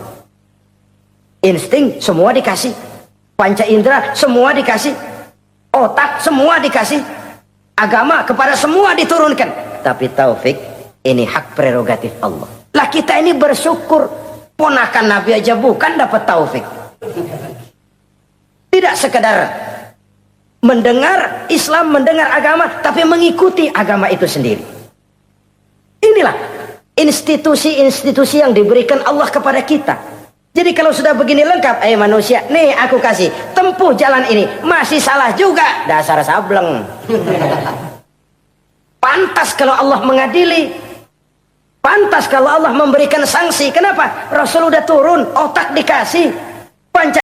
Insting semua dikasih, panca indera semua dikasih, otak semua dikasih, agama kepada semua diturunkan. Tapi taufik ini hak prerogatif Allah. Lah kita ini bersyukur, ponakan Nabi aja bukan dapat taufik. Tidak sekedar mendengar Islam, mendengar agama, tapi mengikuti agama itu sendiri. Inilah institusi-institusi yang diberikan Allah kepada kita. Jadi kalau sudah begini lengkap, manusia, nih aku kasih, tempuh jalan ini, masih salah juga, dasar sableng. Pantas kalau Allah mengadili, pantas kalau Allah memberikan sanksi. Kenapa? Rasul udah turun, otak dikasih, panca